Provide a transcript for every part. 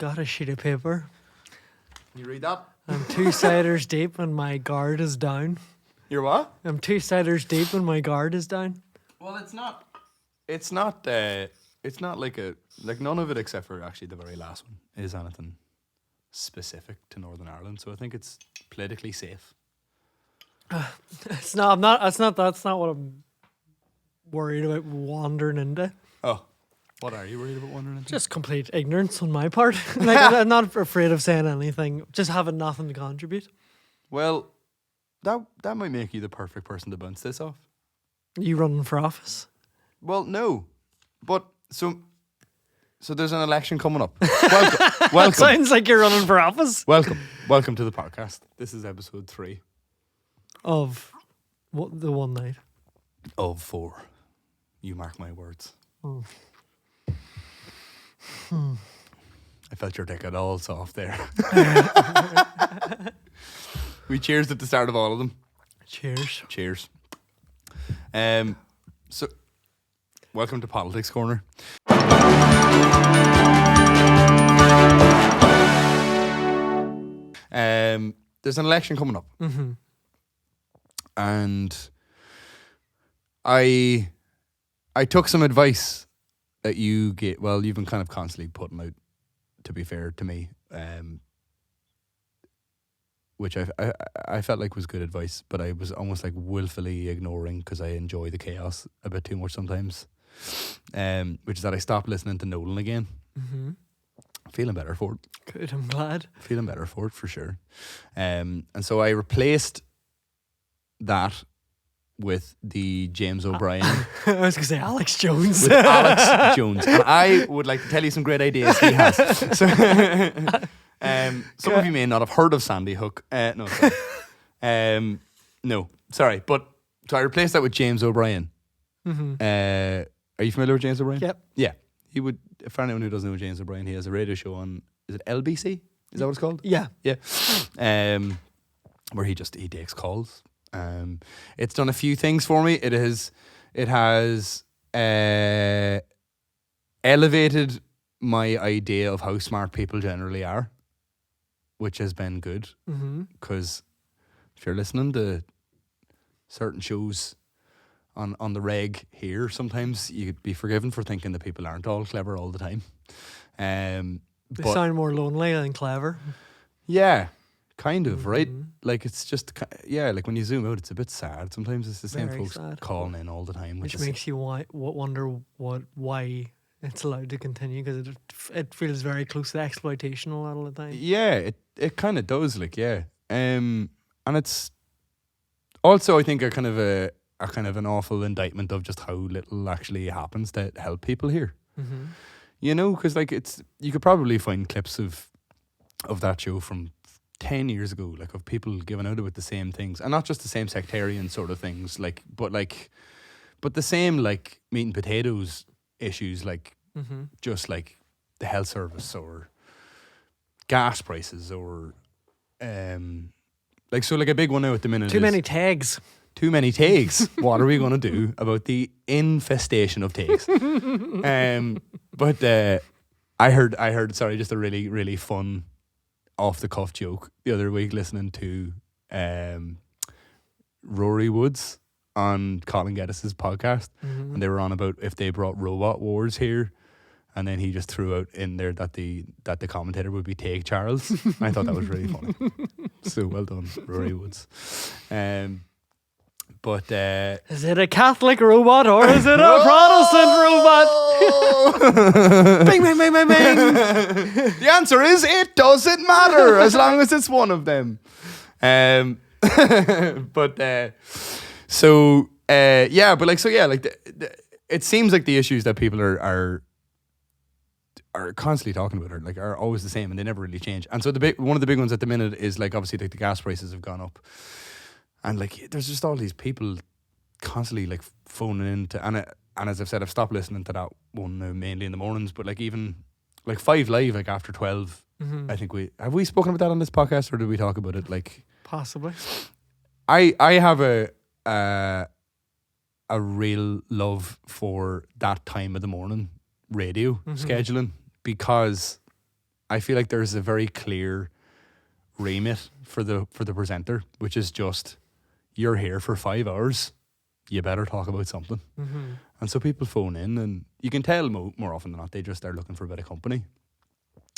got a sheet of paper. Can you read that? I'm 2 ciders deep and my guard is down. You're what? I'm 2 ciders deep and my guard is down. Well, it's not like none of it except for actually the very last one is anything specific to Northern Ireland. So I think it's politically safe. It's not. That's not what I'm worried about wandering into. Oh, what are you worried about wandering into? Just complete ignorance on my part. Like I'm not afraid of saying anything. Just having nothing to contribute. Well, that might make you the perfect person to bounce this off. You running for office? Well, no, but so there's an election coming up. Welcome. Sounds like you're running for office. Welcome to the podcast. This is episode 3 of what the one night of 4. You mark my words. Oh. I felt your dick at all soft there. We cheers at the start of all of them. Cheers. So, welcome to Politics Corner. There's an election coming up. Mm-hmm. And I took some advice that you get. Well, you've been kind of constantly putting out, to be fair to me, which I felt like was good advice, but I was almost like willfully ignoring because I enjoy the chaos a bit too much sometimes. Which is that I stopped listening to Nolan again. Mm-hmm. Feeling better for it. Good, I'm glad. Feeling better for it, for sure. And so I replaced that with the James O'Brien. I was going to say Alex Jones. With Alex Jones. And I would like to tell you some great ideas he has. So, some of you may not have heard of Sandy Hook. No, sorry. No, sorry. But so I replaced that with James O'Brien. Mm-hmm. Are you familiar with James O'Brien? Yep. Yeah. He would, for anyone who doesn't know James O'Brien, he has a radio show on, is it LBC? Is that what it's called? Yeah. Yeah. Where he takes calls. It's done a few things for me. It has elevated my idea of how smart people generally are, which has been good. Because if you're listening to certain shows on the reg here, sometimes you could be forgiven for thinking that people aren't all clever all the time. They sound more lonely than clever. Yeah. Kind of, right? Like it's just, like when you zoom out, it's a bit sad. Sometimes it's the same Very folks sad. calling in all the time. Which makes you wonder why it's allowed to continue, because it feels very close to exploitation a lot of the time. Yeah, it kind of does, like, yeah. And it's also, I think, a kind of an awful indictment of just how little actually happens to help people here. Mm-hmm. You know, because like you could probably find clips of that show from 10 years ago, like of people giving out about the same things, and not just the same sectarian sort of things, like, but the same like meat and potatoes issues, like just like the health service or gas prices or like a big one now at the minute. Too many tags. What are we going to do about the infestation of tags? But I heard. Sorry, just a really, really fun off the cuff joke the other week listening to Rory Woods on Colin Geddes' podcast, and they were on about if they brought Robot Wars here, and then he just threw out in there that the commentator would be Take Charles. I thought that was really funny. So well done, Rory Woods. But is it a Catholic robot or is it a Protestant robot? Bing, bing, bing, bing, bing. The answer is it doesn't matter as long as it's one of them. But it seems like the issues that people are constantly talking about are always the same, and they never really change. And so one of the big ones at the minute is like obviously like the gas prices have gone up. And like, there's just all these people constantly like phoning into, and as I've said, I've stopped listening to that one now, mainly in the mornings. But like even like 5 Live, like after 12, I think have we spoken about that on this podcast, or did we talk about it? Like possibly. I have a real love for that time of the morning radio scheduling, because I feel like there's a very clear remit for the presenter, which is just, you're here for 5 hours, you better talk about something. Mm-hmm. And so people phone in, and you can tell more often than not they just are looking for a bit of company.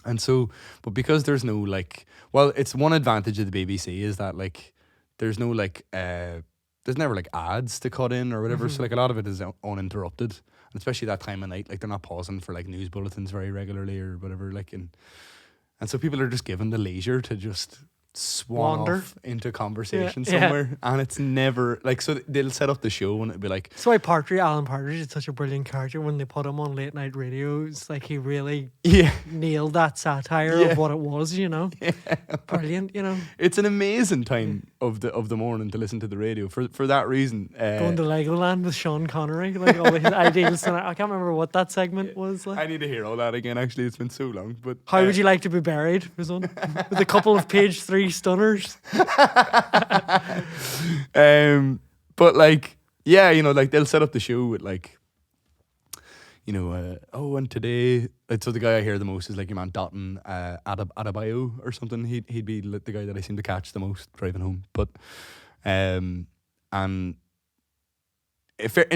And so, but because there's no like, well, it's one advantage of the BBC is that like there's no like there's never like ads to cut in or whatever. Mm-hmm. So like a lot of it is uninterrupted, and especially that time of night, like they're not pausing for like news bulletins very regularly or whatever. Like, and so people are just given the leisure to just swan Wander off into conversation Yeah. somewhere, and it's never like, so they'll set up the show and it'll be like, That's why Alan Partridge is such a brilliant character. When they put him on late night radio, it's like he really yeah, nailed that satire Yeah. of what it was, you know. yeah. Brilliant, you know. It's an amazing time of the morning to listen to the radio for that reason. Going to Legoland with Sean Connery, like all his ideals. And I can't remember what that segment was like. I need to hear all that again. Actually, it's been so long. But How would you like to be buried? Was one with a couple of page 3 stunners. But like, yeah, you know, like they'll set up the show with like, you know, and today, like, so the guy I hear the most is like your man Dotton Adebayo or something. He'd be like the guy that I seem to catch the most driving home. But and in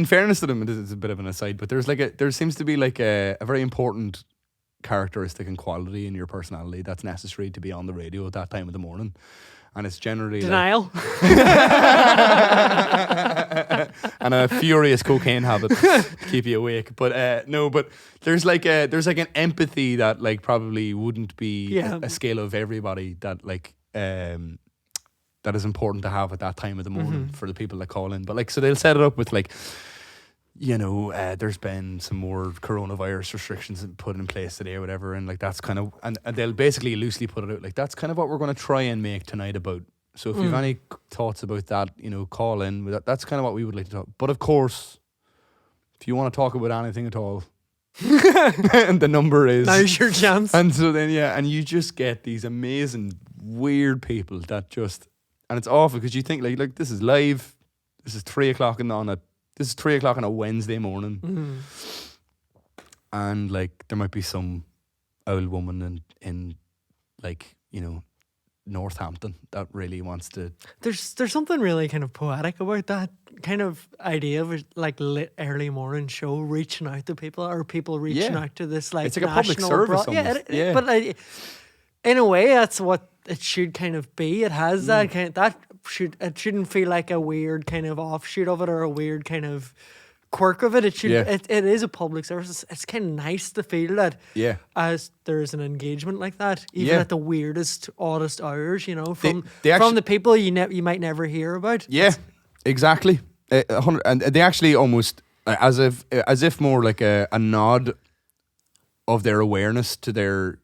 fairness to them, this is a bit of an aside, but there seems to be like a very important characteristic and quality in your personality that's necessary to be on the radio at that time of the morning. And it's generally Denial. and a furious cocaine habit to keep you awake. But no, but there's like an empathy that like probably wouldn't be a scale of everybody that like that is important to have at that time of the morning for the people that call in. But like, so they'll set it up with like, you know, there's been some more coronavirus restrictions put in place today or whatever, and like that's kind of, and they'll basically loosely put it out like, that's kind of what we're going to try and make tonight about. So if you've any thoughts about that, you know, call in. That's kind of what we would like to talk. But of course, if you want to talk about anything at all, and the number is, Now's your chance. And so then and you just get these amazing weird people that just, and it's awful because you think like this is live, this is 3 o'clock this is 3 o'clock on a Wednesday morning, and like there might be some old woman in like, you know, Northampton that really wants to. There's something really kind of poetic about that kind of idea of like early morning show reaching out to people, or people reaching out to this like, it's like a public service almost. But in a way that's what it should kind of be. It has that kind of, it shouldn't feel like a weird kind of offshoot of it or a weird kind of quirk of it. It should it is a public service. It's kind of nice to feel that as there's an engagement like that, even at the weirdest, oddest hours, you know, from the people you might never hear about. Yeah, exactly. And they actually almost as if more like a nod of their awareness to their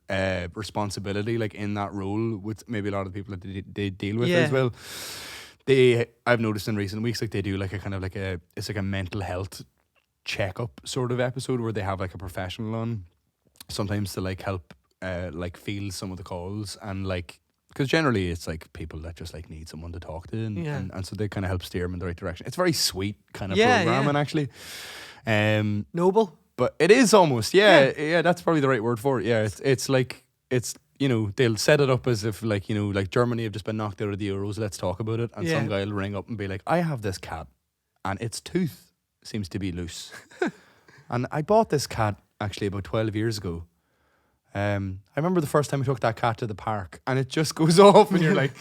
responsibility, like in that role with maybe a lot of the people that they deal with as well. I've noticed in recent weeks, like they do like a kind of like it's like a mental health checkup sort of episode where they have like a professional on, sometimes to like help like field some of the calls, and like, because generally it's like people that just like need someone to talk to, and so they kind of help steer them in the right direction. It's very sweet kind of programming actually. Noble. But it is almost, that's probably the right word for it. Yeah, it's like, it's, you know, they'll set it up as if like, you know, like Germany have just been knocked out of the Euros, let's talk about it. And some guy will ring up and be like, I have this cat and its tooth seems to be loose. And I bought this cat actually about 12 years ago. I remember the first time I took that cat to the park, and it just goes off and you're like,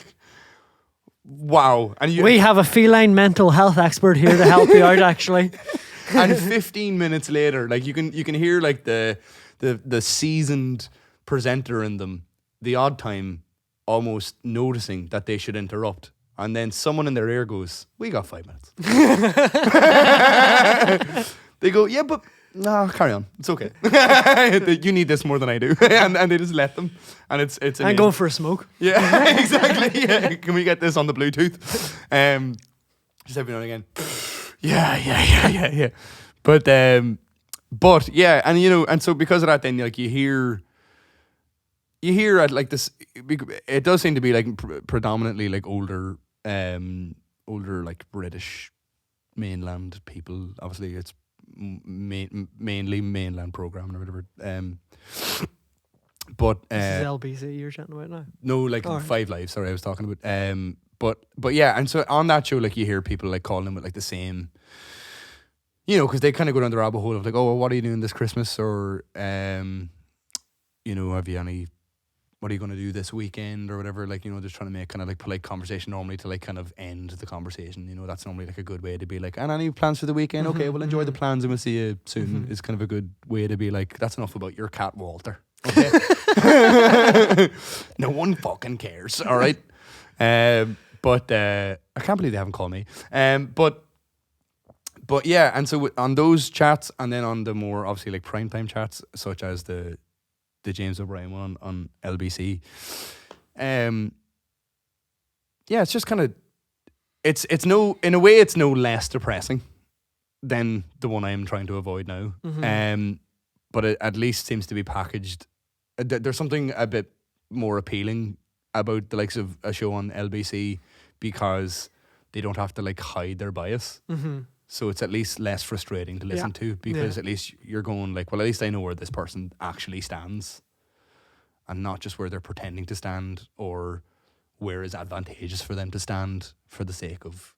wow. And we have a feline mental health expert here to help you out actually. And 15 minutes later, like you can hear like the seasoned presenter in them, the odd time, almost noticing that they should interrupt, and then someone in their ear goes, "We got 5 minutes." They go, "Yeah, but no, carry on. It's okay. You need this more than I do," and they just let them, and it's. I'm going for a smoke. Yeah, exactly. Yeah, can we get this on the Bluetooth? Just every now and again. Yeah. But yeah, and you know, and so because of that, then like you hear at like this, it does seem to be like predominantly like older like British mainland people. Obviously, it's mainly mainland programming or whatever. But this is LBC you're chatting about now. No, like Five Live. Sorry, I was talking about. But yeah, and so on that show, like you hear people like calling them with like the same, you know, because they kind of go down the rabbit hole of like, oh, well, what are you doing this Christmas, or you know, have you any? What are you going to do this weekend or whatever? Like, you know, just trying to make kind of like polite conversation normally to like kind of end the conversation. You know, that's normally like a good way to be like, and any plans for the weekend? Okay, well, enjoy the plans and we'll see you soon. Is kind of a good way to be like, that's enough about your cat, Walter. Okay. No one fucking cares. All right. But I can't believe they haven't called me. But yeah, and so on those chats, and then on the more obviously like primetime chats, such as the James O'Brien one on LBC. Yeah, it's just kind of it's no, in a way it's no less depressing than the one I am trying to avoid now. But it at least seems to be packaged. There's something a bit more appealing about the likes of a show on LBC because they don't have to like hide their bias. So it's at least less frustrating to listen to because at least you're going like, well, at least I know where this person actually stands and not just where they're pretending to stand or where is advantageous for them to stand for the sake of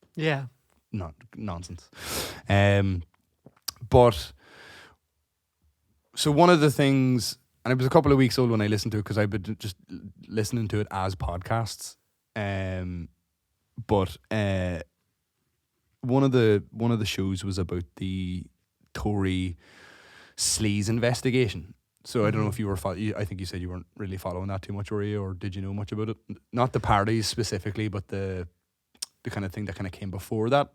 not nonsense. But so one of the things, and it was a couple of weeks old when I listened to it because I've been just listening to it as podcasts. But one of the shows was about the Tory sleaze investigation. So I don't know if you were. I think you said you weren't really following that too much, were you, or did you know much about it? Not the parties specifically, but the kind of thing that kind of came before that.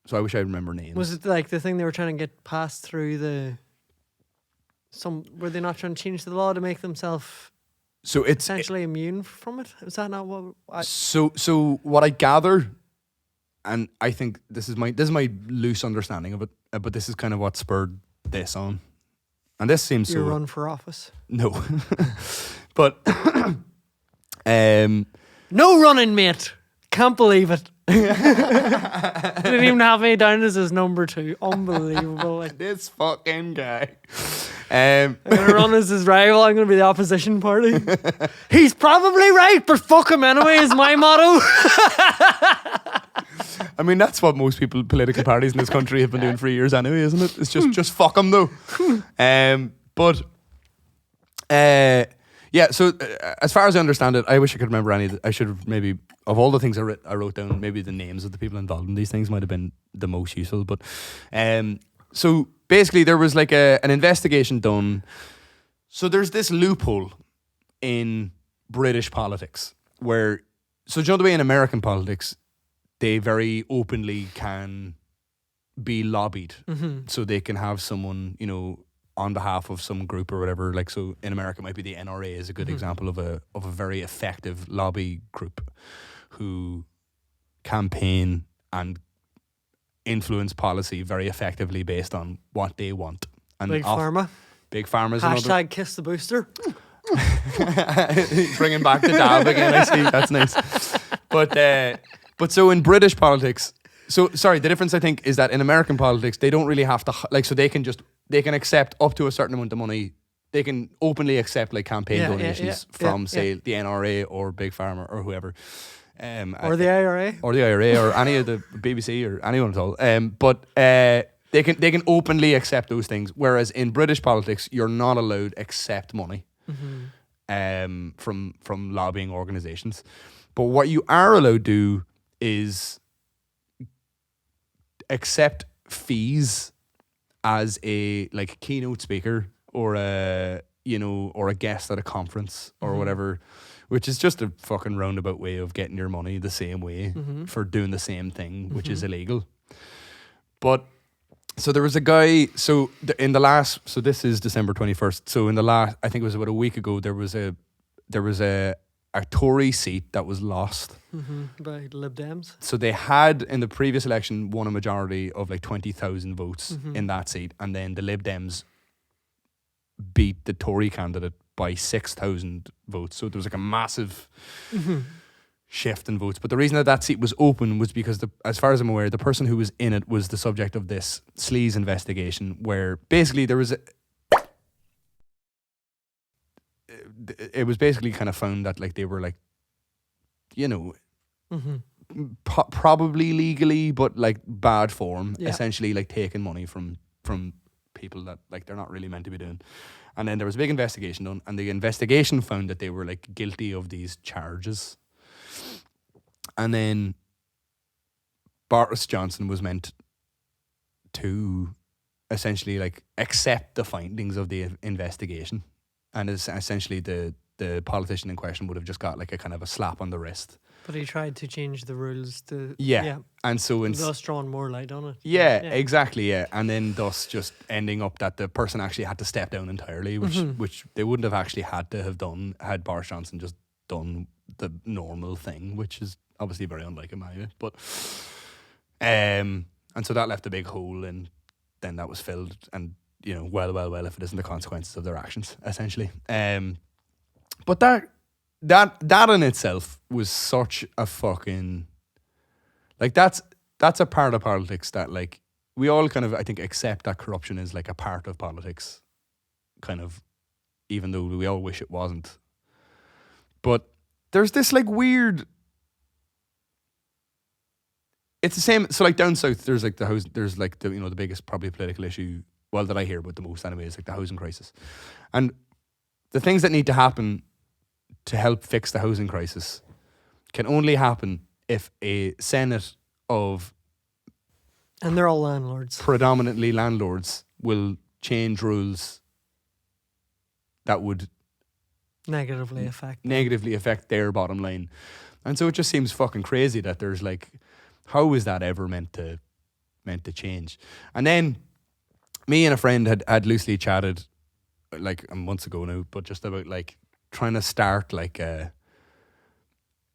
So I wish I remember names. Was it like the thing they were trying to get passed through were they not trying to change the law to make themselves essentially immune from it? Is that not what? So what I gather. And I think this is my loose understanding of it, but this is kind of what spurred this on. And this seems you run for office? No. But no running, mate. Can't believe it. Didn't even have me down as his number 2. Unbelievable. Like. This fucking guy. I'm going to run as his rival. I'm going to be the opposition party. He's probably right, but fuck him anyway is my motto. I mean, that's what most political parties in this country have been doing for years anyway, isn't it? It's just fuck them though. But yeah, so as far as I understand it, I wish I could remember any. I should have maybe, of all the things I wrote down, maybe the names of the people involved in these things might have been the most useful. But so basically there was like an investigation done. So there's this loophole in British politics where, so do you know the way in American politics, they very openly can be lobbied. So they can have someone, you know, on behalf of some group or whatever. Like, so in America, it might be the NRA is a good example of a very effective lobby group who campaign and influence policy very effectively based on what they want. And Big Pharma. Big Pharma's #, kiss the booster. Bringing back the dab again, I see. That's nice. But so in British politics, so sorry, the difference I think is that in American politics, they don't really have to, like, so they can accept up to a certain amount of money. They can openly accept like campaign donations from say the NRA or Big Pharma or whoever. Or the IRA. Or the IRA or any of the BBC or anyone at all. But they can openly accept those things. Whereas in British politics, you're not allowed to accept money from lobbying organisations. But what you are allowed to do is accept fees as a like keynote speaker or a guest at a conference or whatever, which is just a fucking roundabout way of getting your money the same way for doing the same thing, which is illegal. But so there was a guy, so this is December 21st. So in the last, I think it was about a week ago, there was a Tory seat that was lost by Lib Dems. So they had in the previous election won a majority of like 20,000 votes in that seat, and then the Lib Dems beat the Tory candidate by 6,000 votes. So there was like a massive shift in votes. But the reason that seat was open was because, as far as I'm aware, the person who was in it was the subject of this sleaze investigation, where basically there was it was basically kind of found that like they were like, you know, probably legally, but like bad form, essentially like taking money from people that like they're not really meant to be doing. And then there was a big investigation done, and the investigation found that they were like guilty of these charges. And then Boris Johnson was meant to essentially like accept the findings of the investigation, and essentially the politician in question would have just got like a kind of a slap on the wrist. But he tried to change the rules to and so thus drawing more light on it. Exactly, and then thus just ending up that the person actually had to step down entirely, which they wouldn't have actually had to have done had Boris Johnson just done the normal thing, which is obviously very unlike him anyway. But and so that left a big hole, and then that was filled, and you know, well, if it isn't the consequences of their actions, essentially. But that in itself was such a fucking, like, that's a part of politics that like we all kind of, I think, accept that corruption is like a part of politics, kind of, even though we all wish it wasn't. But there's this like weird, it's the same. So like down south, there's like there's like the, you know, the biggest probably political issue, well, that I hear about the most anyway, is like the housing crisis. And the things that need to happen to help fix the housing crisis can only happen if a Senate of, and they're all landlords, predominantly landlords, will change rules that would negatively affect their bottom line. And so it just seems fucking crazy that there's like, how is that ever meant to change? And then me and a friend had loosely chatted like months ago now, but just about like trying to start like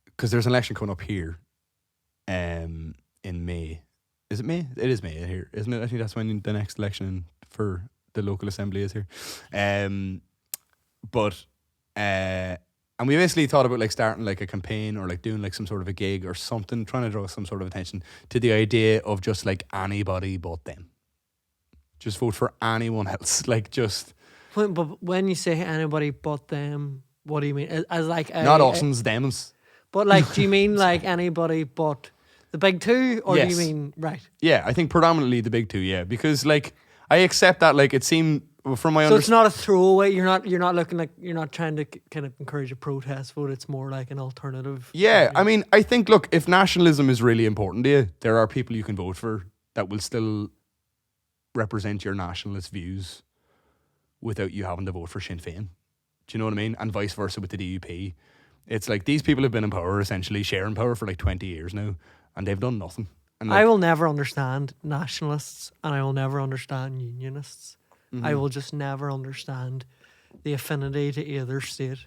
because there's an election coming up here in May. Is it May? It is May here, isn't it? I think that's when the next election for the local assembly is here. And we basically thought about like starting like a campaign or like doing like some sort of a gig or something, trying to draw some sort of attention to the idea of just like anybody but them. Just vote for anyone else. Like just. But when you say anybody but them, what do you mean? As like not us'ns, them's. But like, do you mean like anybody but the big two, or do you mean right? Yeah, I think predominantly the big two. Yeah, because like I accept that. Like it seemed from my so it's not a throwaway. You're not looking like, you're not trying to kind of encourage a protest vote. It's more like an alternative. Yeah, I mean, I think, look, if nationalism is really important to you, there are people you can vote for that will still represent your nationalist views without you having to vote for Sinn Fein. Do you know what I mean? And vice versa with the DUP. It's like these people have been in power, essentially sharing power for like 20 years now, and they've done nothing. And like, I will never understand nationalists, and I will never understand unionists. Mm-hmm. I will just never understand the affinity to either state.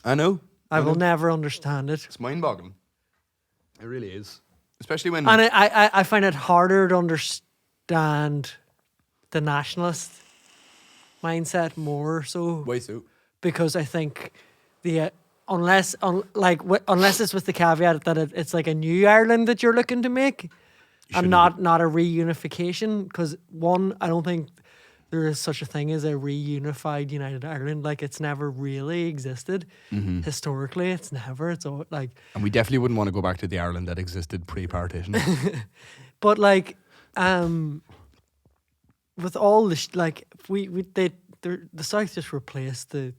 I know. I will never understand it. It's mind-boggling. It really is. Especially when... And I find it harder to understand the nationalist mindset more so. Why so? Because I think unless it's with the caveat that it's like a new Ireland that you're looking to make, and not a reunification. Because one, I don't think there is such a thing as a reunified United Ireland. Like, it's never really existed. Mm-hmm. Historically, it's never. It's all like. And we definitely wouldn't want to go back to the Ireland that existed pre-partition. But like, with all the the South just replaced the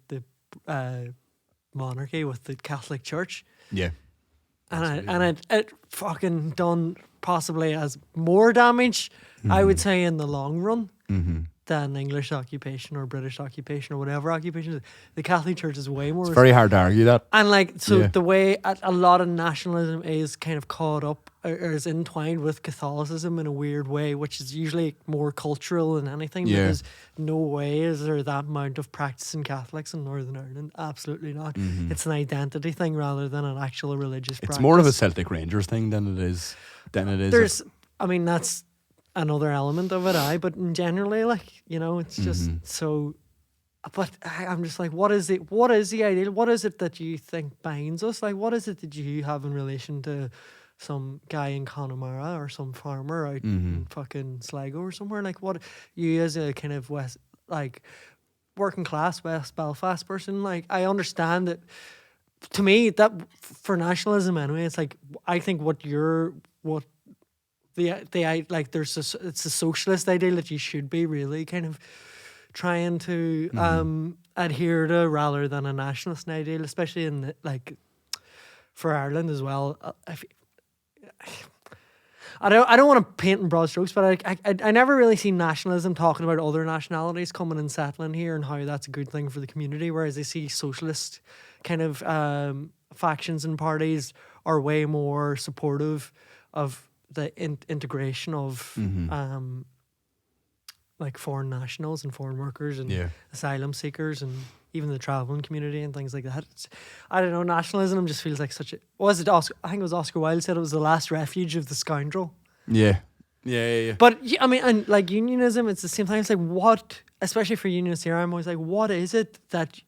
monarchy with the Catholic Church. Yeah. And it fucking done possibly as more damage, I would say, in the long run, than English occupation or British occupation or whatever occupation. The Catholic Church is way more. It's very hard to argue that. And like, so the way a lot of nationalism is kind of caught up or is entwined with Catholicism in a weird way, which is usually more cultural than anything. Yeah. Because no way is there that amount of practicing Catholics in Northern Ireland. Absolutely not. Mm-hmm. It's an identity thing rather than an actual religious practice. It's more of a Celtic Rangers thing than it is. That's another element of it, but generally, like, you know, it's just so. But I'm just like, what is it? What is the ideal? What is it that you think binds us? Like, what is it that you have in relation to some guy in Connemara or some farmer out in fucking Sligo or somewhere? Like, what you as a kind of West, like, working class West Belfast person, like I understand that. To me, that for nationalism anyway, it's like I think what the like it's a socialist ideal that you should be really kind of trying to adhere to rather than a nationalist ideal, especially in like for Ireland as well. I don't want to paint in broad strokes, but I never really see nationalism talking about other nationalities coming and settling here and how that's a good thing for the community, whereas I see socialist kind of factions and parties are way more supportive of the integration of like foreign nationals and foreign workers and asylum seekers and even the traveling community and things like that. I don't know, nationalism just feels like such a... I think it was Oscar Wilde said it was the last refuge of the scoundrel. Yeah. But, I mean, and like unionism, it's the same thing. It's like, what, especially for unionists here, I'm always like, what is it that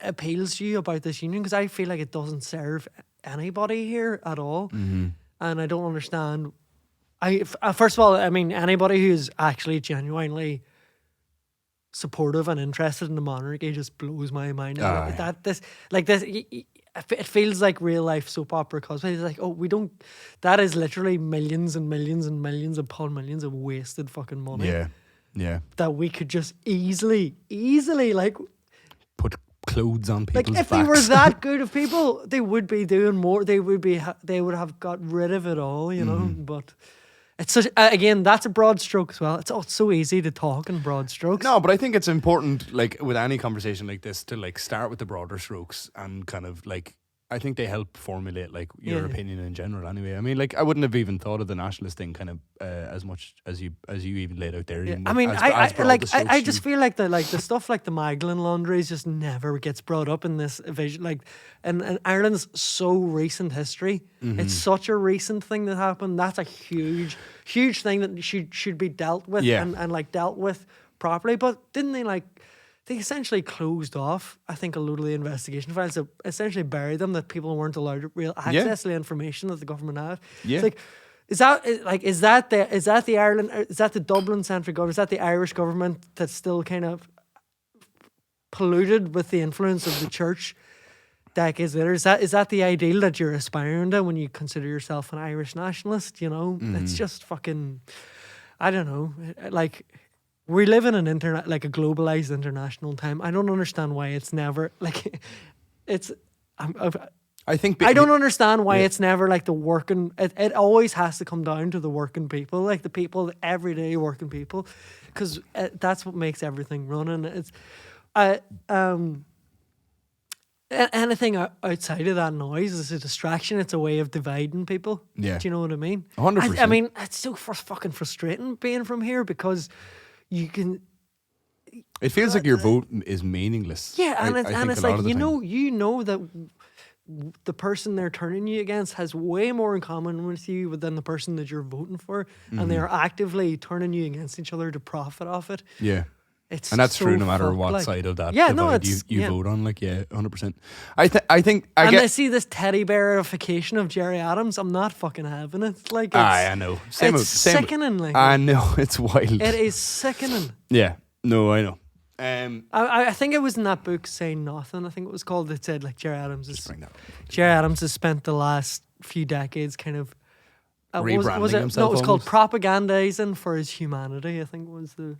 appeals to you about this union? Because I feel like it doesn't serve anybody here at all. And I don't understand... first of all, I mean, anybody who's actually genuinely supportive and interested in the monarchy just blows my mind. It feels like real life soap opera cosplay. It's like, that is literally millions and millions and millions upon millions of wasted fucking money. Yeah. That we could just easily like put clothes on people's backs. If backs. they were that good of people, they would be doing more. They would have got rid of it all, you know. But it's such, again, that's a broad stroke as well. It's so easy to talk in broad strokes. No, but I think it's important, like with any conversation like this, to like start with the broader strokes and kind of like, I think they help formulate like your opinion in general. Anyway, I mean, like I wouldn't have even thought of the nationalist thing kind of as much as you even laid out there. Yeah. I mean, I just feel like the stuff like the Magdalen laundries just never gets brought up in this vision. Like, in Ireland's so recent history, it's such a recent thing that happened. That's a huge thing that should be dealt with and like dealt with properly. But didn't they like? They essentially closed off, I think, a load of the investigation files that essentially buried them, that people weren't allowed to real access to the information that the government had. Yeah. It's like, is that the Ireland, is that the Dublin central government, is that the Irish government that's still kind of polluted with the influence of the church decades later? Is that the ideal that you're aspiring to when you consider yourself an Irish nationalist? You know, it's just fucking, I don't know, like. We live in an like a globalized international time. I don't understand why it's never like it's. I don't understand why it's never like the working. It always has to come down to the working people, like the people, the everyday working people, because that's what makes everything run. And it's, anything outside of that noise is a distraction. It's a way of dividing people. Yeah, do you know what I mean? 100%. I mean, it's so fucking frustrating being from here because. You can. It feels like your vote is meaningless. Yeah, and it's like you know that the person they're turning you against has way more in common with you than the person that you're voting for, and they are actively turning you against each other to profit off it. Yeah. And that's so true no matter what side of that divide you vote on. Like, 100%. I see this teddy bearification of Gerry Adams. I'm not fucking having it. Like, I know. It's sickening. Like, I know, it's wild. It is sickening. Yeah. No, I know. I think it was in that book, Saying Nothing. I think it was called. It said like Gerry Adams has spent the last few decades kind of rebranding himself. No, it was called propagandizing for his humanity. I think was the.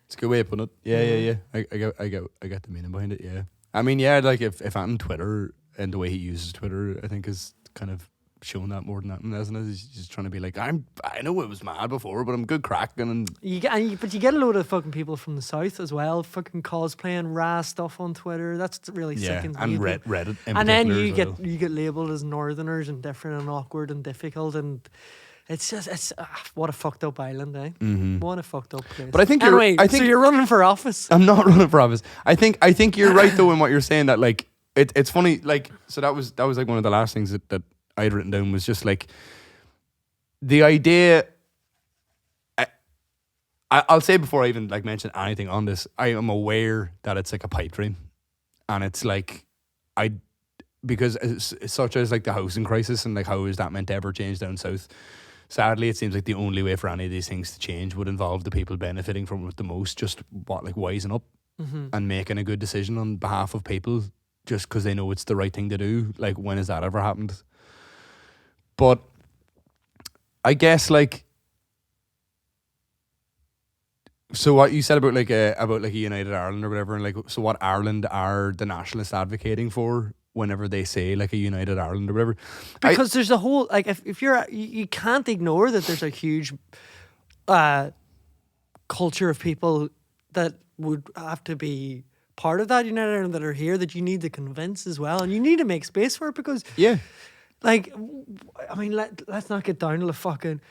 It's a good way of putting it. Yeah. I get the meaning behind it. Yeah. I mean, like if on Twitter and the way he uses Twitter, I think is kind of showing that more than that, isn't it? He's just trying to be like, I know it was mad before, but I'm good cracking. And you get a load of fucking people from the south as well, fucking cosplaying stuff on Twitter. That's really sick. And Reddit. And then you get labelled as northerners and different and awkward and difficult and. It's what a fucked up island, eh? What a fucked up place. But I think so you're running for office. I'm not running for office. I think you're right though in what you're saying, that like it's funny, like, so that was like one of the last things that I'd written down was just like the idea. I'll say before I even like mention anything on this, I am aware that it's like a pipe dream, and it's like because such as like the housing crisis and like how is that meant to ever change down south. Sadly, it seems like the only way for any of these things to change would involve the people benefiting from it the most just wising up and making a good decision on behalf of people just because they know it's the right thing to do. Like, when has that ever happened? But I guess, like, so what you said about a United Ireland or whatever, and like, so what Ireland are the nationalists advocating for whenever they say like a United Ireland or whatever? Because there's a whole, like, if you're, you can't ignore that there's a huge culture of people that would have to be part of that United Ireland that are here that you need to convince as well, and you need to make space for it because like, I mean, let's not get down to the fucking.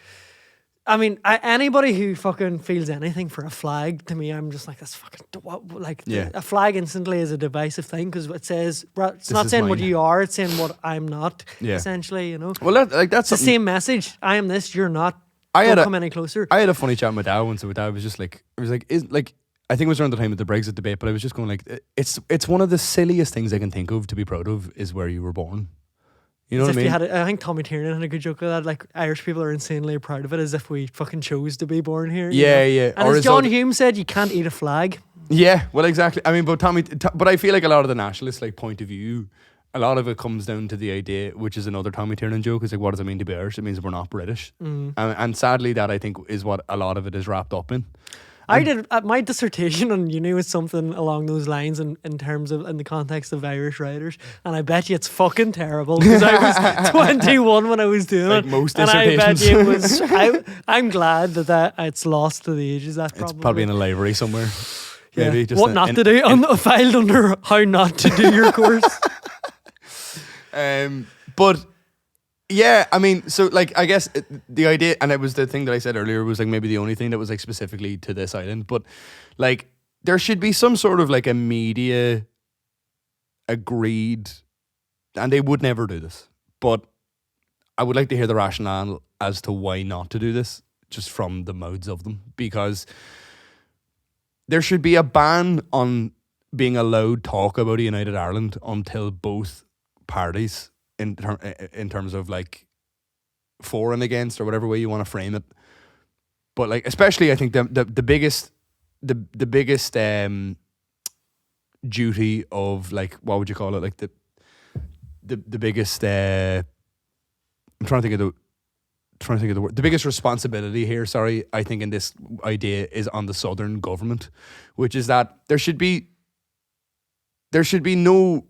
I mean, anybody who fucking feels anything for a flag, to me, I'm just like, that's fucking what, like a flag instantly is a divisive thing because it says it's not saying what you are, it's saying what I'm not. Essentially, you know. Well, that's the same message. I am this, you're not. Don't come any closer. I had a funny chat with my dad once. My dad was just like, I think it was around the time of the Brexit debate, but I was just going like, it's one of the silliest things I can think of to be proud of is where you were born. You know what I mean? I think Tommy Tiernan had a good joke of that. Like, Irish people are insanely proud of it as if we fucking chose to be born here. Yeah, yeah. And as John Hume said, you can't eat a flag. Yeah, well, exactly. I mean, but but I feel like a lot of the nationalist like point of view, a lot of it comes down to the idea, which is another Tommy Tiernan joke, is like, what does it mean to be Irish? It means we're not British. And sadly, that I think is what a lot of it is wrapped up in. I did my dissertation on uni was something along those lines in terms of in the context of Irish writers, and I bet you it's fucking terrible because I was 21 when I was doing like it, most and I bet dissertations. you it was. I'm glad that it's lost to the ages. That's It's probably in a library somewhere. Yeah. Maybe just what not to do? Filed under how not to do your course. But. Yeah, I mean, so like, I guess the idea, and it was the thing that I said earlier, was like maybe the only thing that was like specifically to this island, but like there should be some sort of like a media agreed, and they would never do this, but I would like to hear the rationale as to why not to do this, just from the mouths of them, because there should be a ban on being allowed talk about a United Ireland until both parties in terms of like for and against or whatever way you want to frame it, but like especially I think the biggest duty of like, what would you call it, like the biggest I'm trying to think of the word, the biggest responsibility here, sorry, I think in this idea is on the Southern government, which is that there should be no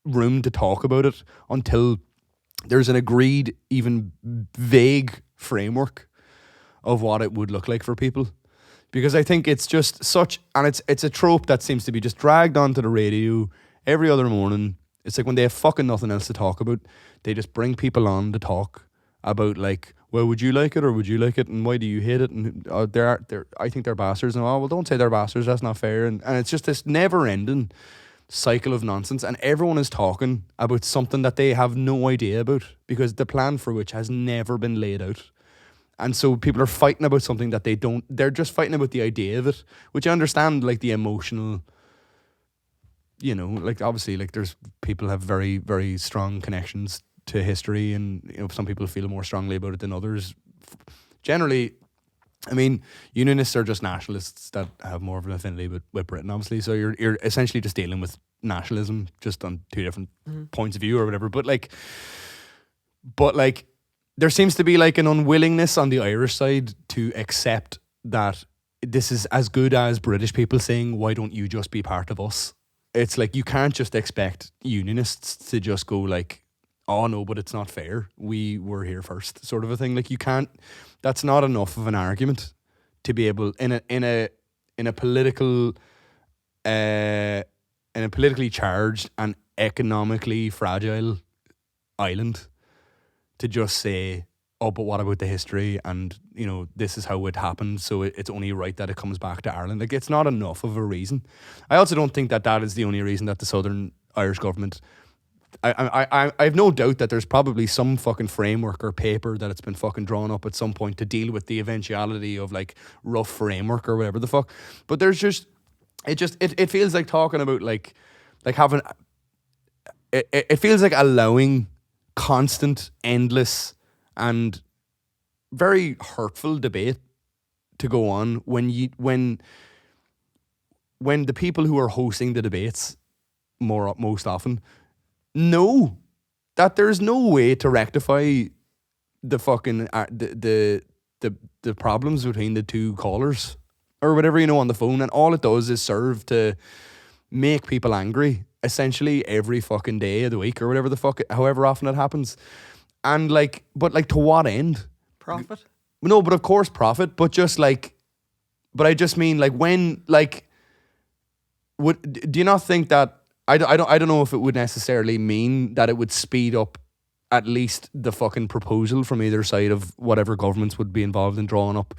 room to talk about it until there's an agreed, even vague framework of what it would look like for people. Because I think it's just such, and it's a trope that seems to be just dragged onto the radio every other morning. It's like when they have fucking nothing else to talk about, they just bring people on to talk about like, well, would you like it or would you like it, and why do you hate it? And I think they're bastards. And well, don't say they're bastards. That's not fair. And it's just this never-ending cycle of nonsense, and everyone is talking about something that they have no idea about because the plan for which has never been laid out. And so people are fighting about something that they're just fighting about the idea of it, which I understand, like the emotional, you know, like obviously like there's people have very, very strong connections to history, and you know, some people feel more strongly about it than others. Generally, I mean, unionists are just nationalists that have more of an affinity with Britain, obviously. So you're essentially just dealing with nationalism, just on two different points of view or whatever. But like, there seems to be like an unwillingness on the Irish side to accept that this is as good as British people saying, "Why don't you just be part of us?" It's like you can't just expect unionists to just go like, "Oh no, but it's not fair. We were here first," sort of a thing. Like you can't. That's not enough of an argument to be able in a politically charged and economically fragile island to just say, "Oh, but what about the history? And you know, this is how it happened. So it's only right that it comes back to Ireland." Like it's not enough of a reason. I also don't think that is the only reason that the Southern Irish government. I have no doubt that there's probably some fucking framework or paper that it's been fucking drawn up at some point to deal with the eventuality of like rough framework or whatever the fuck. But there's just it feels like talking about like having it feels like allowing constant, endless, and very hurtful debate to go on when when the people who are hosting the debates most often know that there's no way to rectify the fucking the problems between the two callers or whatever, on the phone, and all it does is serve to make people angry essentially every fucking day of the week or whatever the fuck, however often it happens. And but to what end? Profit? No, but of course profit, but just but I just mean when do you not think that I don't know if it would necessarily mean that it would speed up at least the fucking proposal from either side of whatever governments would be involved in drawing up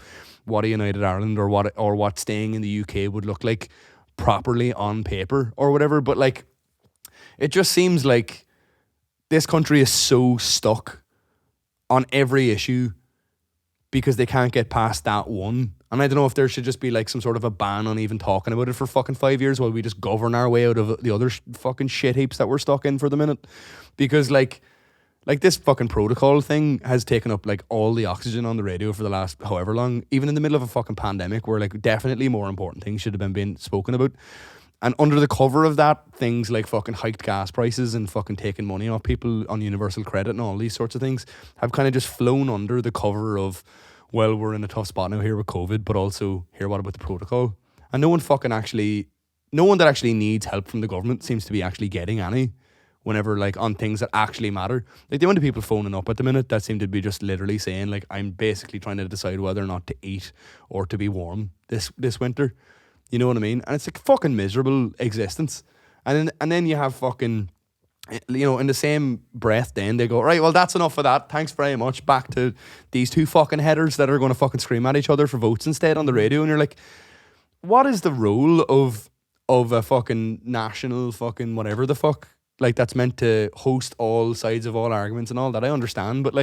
what a United Ireland or what staying in the UK would look like properly on paper or whatever. But it just seems like this country is so stuck on every issue because they can't get past that one. And I don't know if there should just be some sort of a ban on even talking about it for fucking 5 years while we just govern our way out of the other fucking shit heaps that we're stuck in for the minute. Because this fucking protocol thing has taken up all the oxygen on the radio for the last however long, even in the middle of a fucking pandemic where definitely more important things should have been being spoken about. And under the cover of that, things like fucking hiked gas prices and fucking taking money off people on universal credit and all these sorts of things have kind of just flown under the cover of, well, we're in a tough spot now here with COVID, but also here, what about the protocol? And no one that actually needs help from the government seems to be actually getting any whenever on things that actually matter. The amount of people phoning up at the minute that seem to be just literally saying I'm basically trying to decide whether or not to eat or to be warm this winter. You know what I mean? And it's fucking miserable existence. And then you have fucking, in the same breath then they go, right, well that's enough of that. Thanks very much. Back to these two fucking headers that are going to fucking scream at each other for votes instead on the radio. And you're like, what is the role of a fucking national fucking whatever the fuck? That's meant to host all sides of all arguments and all that. I understand, but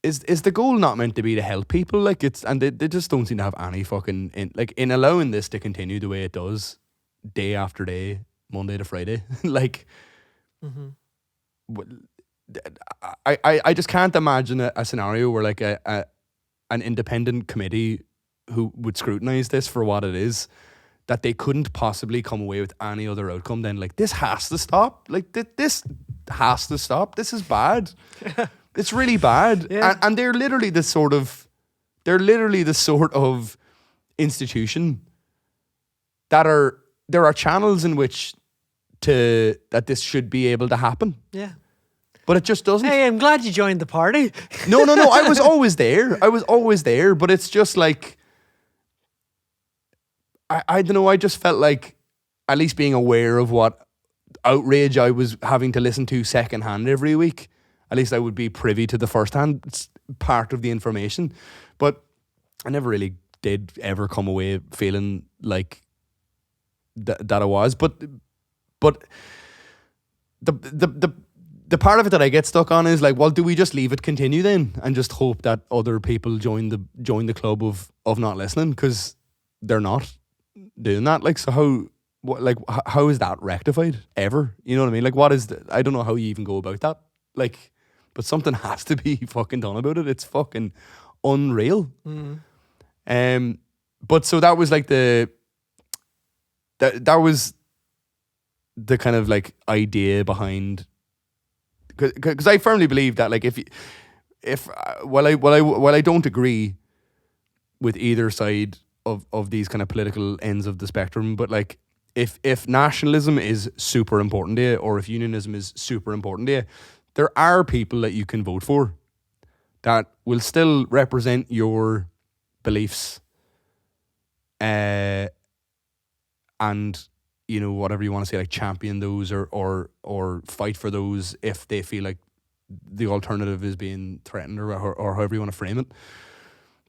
is the goal not meant to be to help people? And they just don't seem to have any fucking in allowing this to continue the way it does, day after day, Monday to Friday. I just can't imagine a scenario where an independent committee who would scrutinize this for what it is, that they couldn't possibly come away with any other outcome than this has to stop. This has to stop. This is bad. It's really bad. Yeah. And they're literally the sort of institution that there are channels in which that this should be able to happen. Yeah. But it just doesn't. Hey, I'm glad you joined the party. No. I was always there. But it's just I don't know. I just felt at least being aware of what outrage I was having to listen to secondhand every week, at least I would be privy to the first-hand part of the information. But I never really did ever come away feeling that I was. But the part of it that I get stuck on is well, do we just leave it continue then and just hope that other people join the club of not listening, because they're not doing that? So how is that rectified ever? You know what I mean? What is I don't know how you even go about that. But something has to be fucking done about it. It's fucking unreal. But so that was that was the kind of idea behind, because I firmly believe that if while I don't agree with either side of these kind of political ends of the spectrum, but if nationalism is super important to you, or if unionism is super important to you, there are people that you can vote for that will still represent your beliefs, and whatever you want to say, champion those or fight for those if they feel like the alternative is being threatened, or however you want to frame it.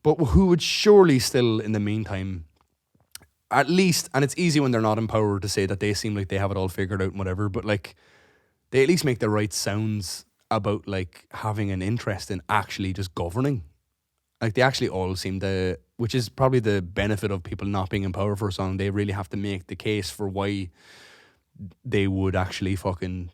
But who would surely still, in the meantime, at least, and it's easy when they're not in power to say that they seem like they have it all figured out and whatever, but they at least make the right sounds about having an interest in actually just governing. They actually all seem to, which is probably the benefit of people not being in power for so long. They really have to make the case for why they would actually fucking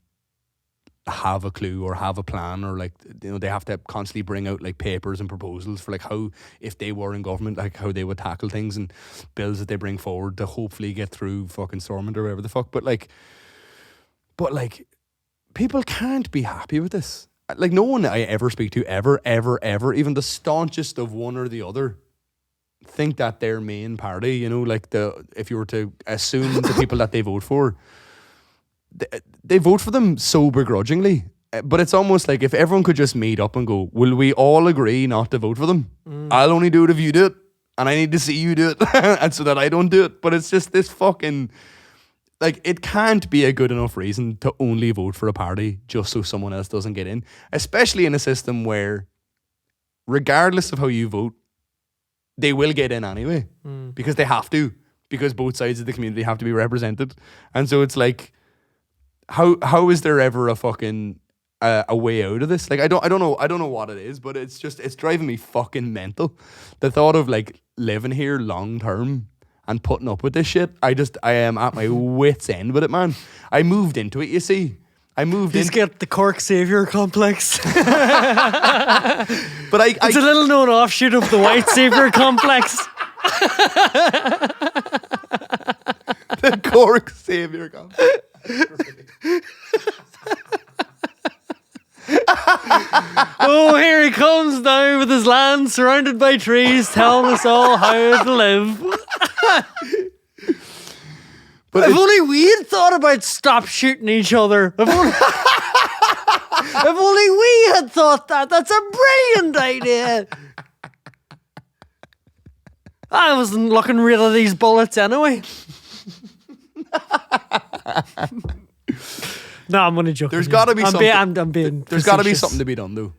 have a clue or have a plan, or like, you know, they have to constantly bring out like papers and proposals for like how, if they were in government, like how they would tackle things, and bills that they bring forward to hopefully get through fucking Stormont or whatever the fuck. But like people can't be happy with this. Like, no one I ever speak to ever, even the staunchest of one or the other, think that their main party, you know, like if you were to assume the people that they vote for, they vote for them so begrudgingly. But it's almost like if everyone could just meet up and go, will we all agree not to vote for them? I'll only do it if you do it, and I need to see you do it, and so that I don't do it. But it's just this fucking, like, it can't be a good enough reason to only vote for a party just so someone else doesn't get in, especially in a system where, regardless of how you vote, they will get in anyway, because they have to, because both sides of the community have to be represented. And so it's like, how is there ever a fucking a way out of this? Like, I don't know what it is, but it's driving me fucking mental. The thought of like living here long term and putting up with this shit. I am at my wits' end with it, man. I moved into it, you see. He's got the Cork Saviour complex. But it's a little known offshoot of the white Saviour complex. The Cork Saviour complex. Oh, here he comes now with his land surrounded by trees, telling us all how to live. But if only we had thought about stop shooting each other. If only we had thought that. That's a brilliant idea. I wasn't looking rid of these bullets anyway. No, I'm only joking. There's got to be something. I'm being there's got to be something to be done, though,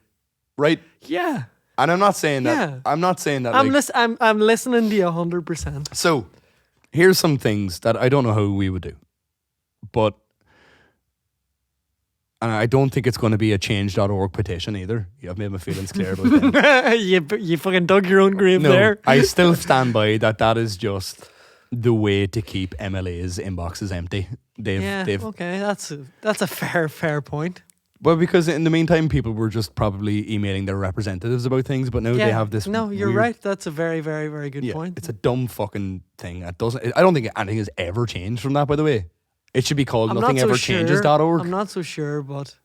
right? Yeah. And I'm not saying that. Yeah. I'm not saying that. I'm listening to you 100%. So, here's some things that I don't know how we would do, but, and I don't think it's going to be a change.org petition either. You have made my feelings clear about that. You fucking dug your own grave there. I still stand by that is just the way to keep MLA's inboxes empty. Okay, that's a fair point. Well, because in the meantime, people were just probably emailing their representatives about things, but now they have this. No, you're right. That's a very, very, very good point. It's a dumb fucking thing. I don't think anything has ever changed from that, by the way. It should be called nothingeverchanges.org. I'm not so sure, but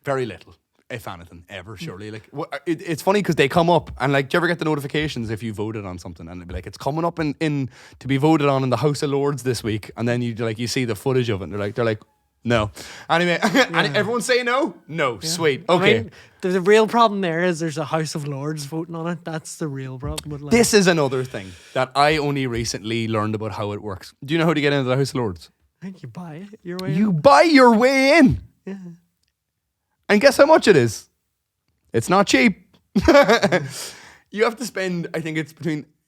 very little, if anything, ever, surely. Like, it's funny because they come up, and like, do you ever get the notifications if you voted on something, and it'd be like, it's coming up in to be voted on in the House of Lords this week, and then you see the footage of it, and they're like, no. Anyway, and everyone say no? No. Yeah. Sweet. Okay. I mean, the real problem there is there's a House of Lords voting on it. That's the real problem. With this is another thing that I only recently learned about how it works. Do you know how to get into the House of Lords? I think you buy it your way in. You buy your way in. Yeah. And guess how much it is? It's not cheap. You have to spend, I think it's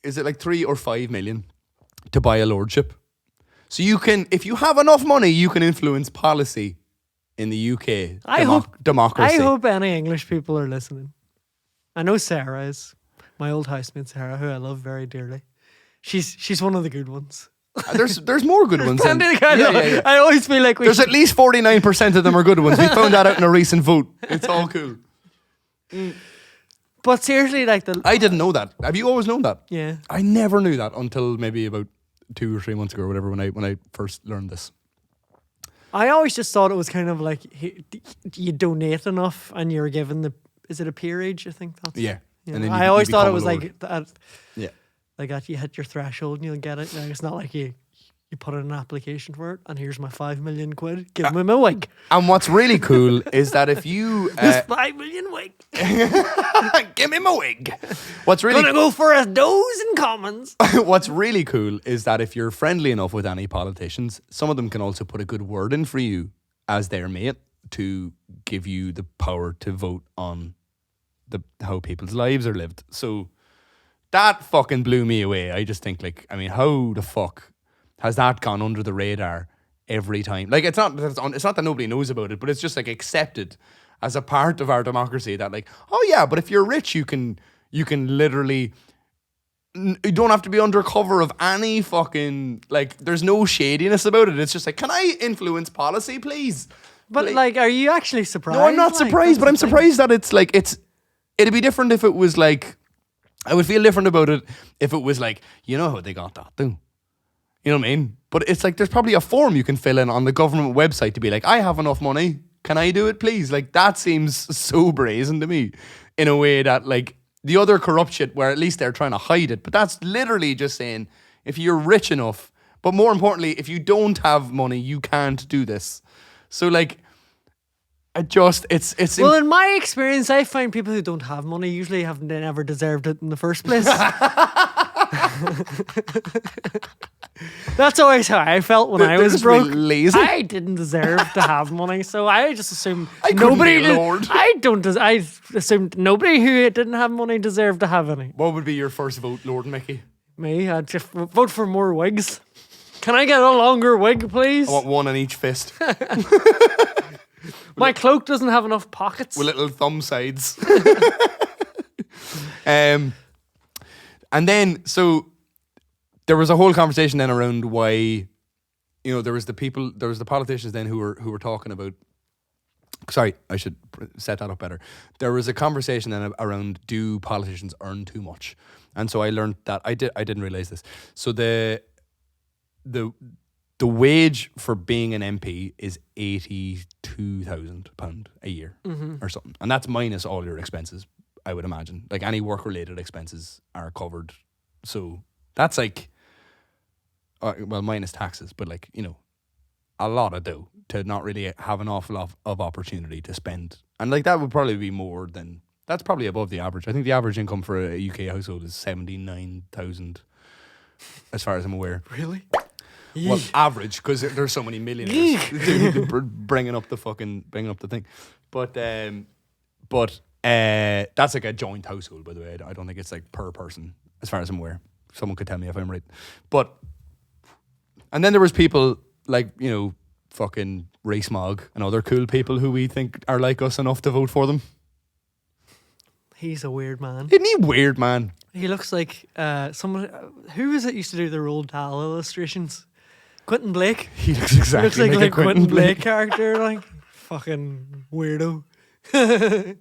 is it like 3 or 5 million to buy a lordship? So you can, if you have enough money, you can influence policy in the UK. Democracy. I hope any English people are listening. I know Sarah is. My old housemate Sarah, who I love very dearly. She's one of the good ones. There's more good ones. Yeah. I always feel like there's at least 49% of them are good ones. We found that out in a recent vote. It's all cool. But seriously, like I didn't know that. Have you always known that? Yeah. I never knew that until maybe about 2 or 3 months ago or whatever, when I first learned this. I always just thought it was kind of like you donate enough and you're given is it a peerage? I think that's And then I always thought it was like that. Yeah. Like that you hit your threshold and you'll get it. Like, it's not like you put in an application for it and here's my 5 million quid. Give me my wig. And what's really cool is that if you this 5 million wig. Give me my wig. What's really gonna go for a dose in Commons. What's really cool is that if you're friendly enough with any politicians, some of them can also put a good word in for you as their mate to give you the power to vote on how people's lives are lived. So that fucking blew me away. I just think, like, I mean, how the fuck has that gone under the radar every time? Like, it's not that nobody knows about it, but it's just like accepted as a part of our democracy that, like, oh yeah, but if you're rich, you can literally, you don't have to be under cover of any fucking, like, there's no shadiness about it. It's just like, can I influence policy, please? But like, are you actually surprised? No, I'm not surprised, but I'm surprised that it's like, it'd be different if it was like, I would feel different about it if it was like, you know how they got that, though. You know what I mean? But it's like, there's probably a form you can fill in on the government website to be like, I have enough money. Can I do it, please? Like, that seems so brazen to me in a way that, like, the other corrupt shit where at least they're trying to hide it. But that's literally just saying, if you're rich enough, but more importantly, if you don't have money, you can't do this. So, like, it's well, in my experience, I find people who don't have money usually haven't never deserved it in the first place. That's always how I felt when I was broke. Really lazy. I didn't deserve to have money, so I just assumed nobody did. Lord. I assumed nobody who didn't have money deserved to have any. What would be your first vote, Lord Mickey? Me? I'd just vote for more wigs. Can I get a longer wig, please? I want one on each fist. My cloak doesn't have enough pockets. With little thumb sides. And then, so there was a whole conversation then around why, you know, there was the politicians then who were talking about, sorry, I should set that up better. There was a conversation then around, do politicians earn too much? And so I learned that, I didn't realize this. So the wage for being an MP is £82,000 a year or something. And that's minus all your expenses, I would imagine. Like, any work-related expenses are covered. So that's like, well, minus taxes, but like, you know, a lot of dough to not really have an awful lot of opportunity to spend. And like, that would probably be more than, that's probably above the average. I think the average income for a UK household is 79,000, as far as I'm aware. Really? Well, average, because there's so many millionaires bringing up the thing. But that's like a joint household, by the way. I don't think it's like per person, as far as I'm aware. Someone could tell me if I'm right. But, and then there was people like, you know, fucking Rees-Mogg and other cool people who we think are like us enough to vote for them. He's a weird man. Isn't he weird, man? He looks like someone. Who is it used to do the Roald Dahl illustrations? Quentin Blake. He looks exactly like a Quentin Blake character, like fucking weirdo. I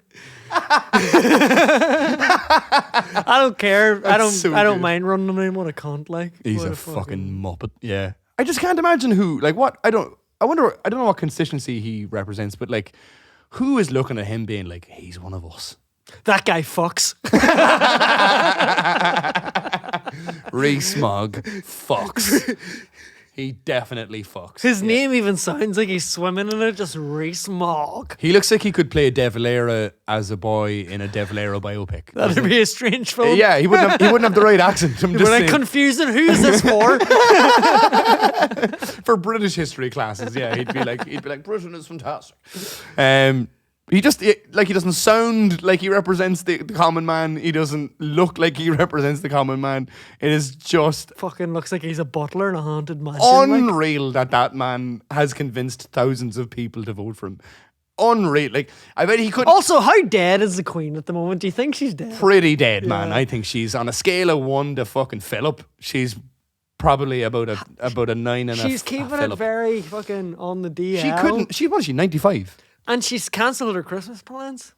don't care. I don't mind running him what a cunt, like. He's a fucking muppet. Yeah. I just can't imagine who, like, what, I don't know what constituency he represents, but like, who is looking at him being like, he's one of us? That guy fucks. Rees-Mogg fucks. He definitely fucks. His name even sounds like he's swimming in it, just Rees-Mogg. He looks like he could play De Valera as a boy in a De Valera biopic. That'd be a strange film. Yeah, he wouldn't have the right accent. I'm just saying. Confusing. Who is this for? For British history classes, yeah, he'd be like Britain is fantastic. He doesn't sound like he represents the common man. He doesn't look like he represents the common man. It is just fucking looks like he's a butler in a haunted mansion. Unreal that man has convinced thousands of people to vote for him. Unreal. Like, I bet he could. Also, how dead is the Queen at the moment? Do you think she's dead? Pretty dead, man. I think she's on a scale of 1 to fucking Philip. She's probably about a 9 and she's keeping it very fucking on the DL. She couldn't. She 95. And she's cancelled her Christmas plans.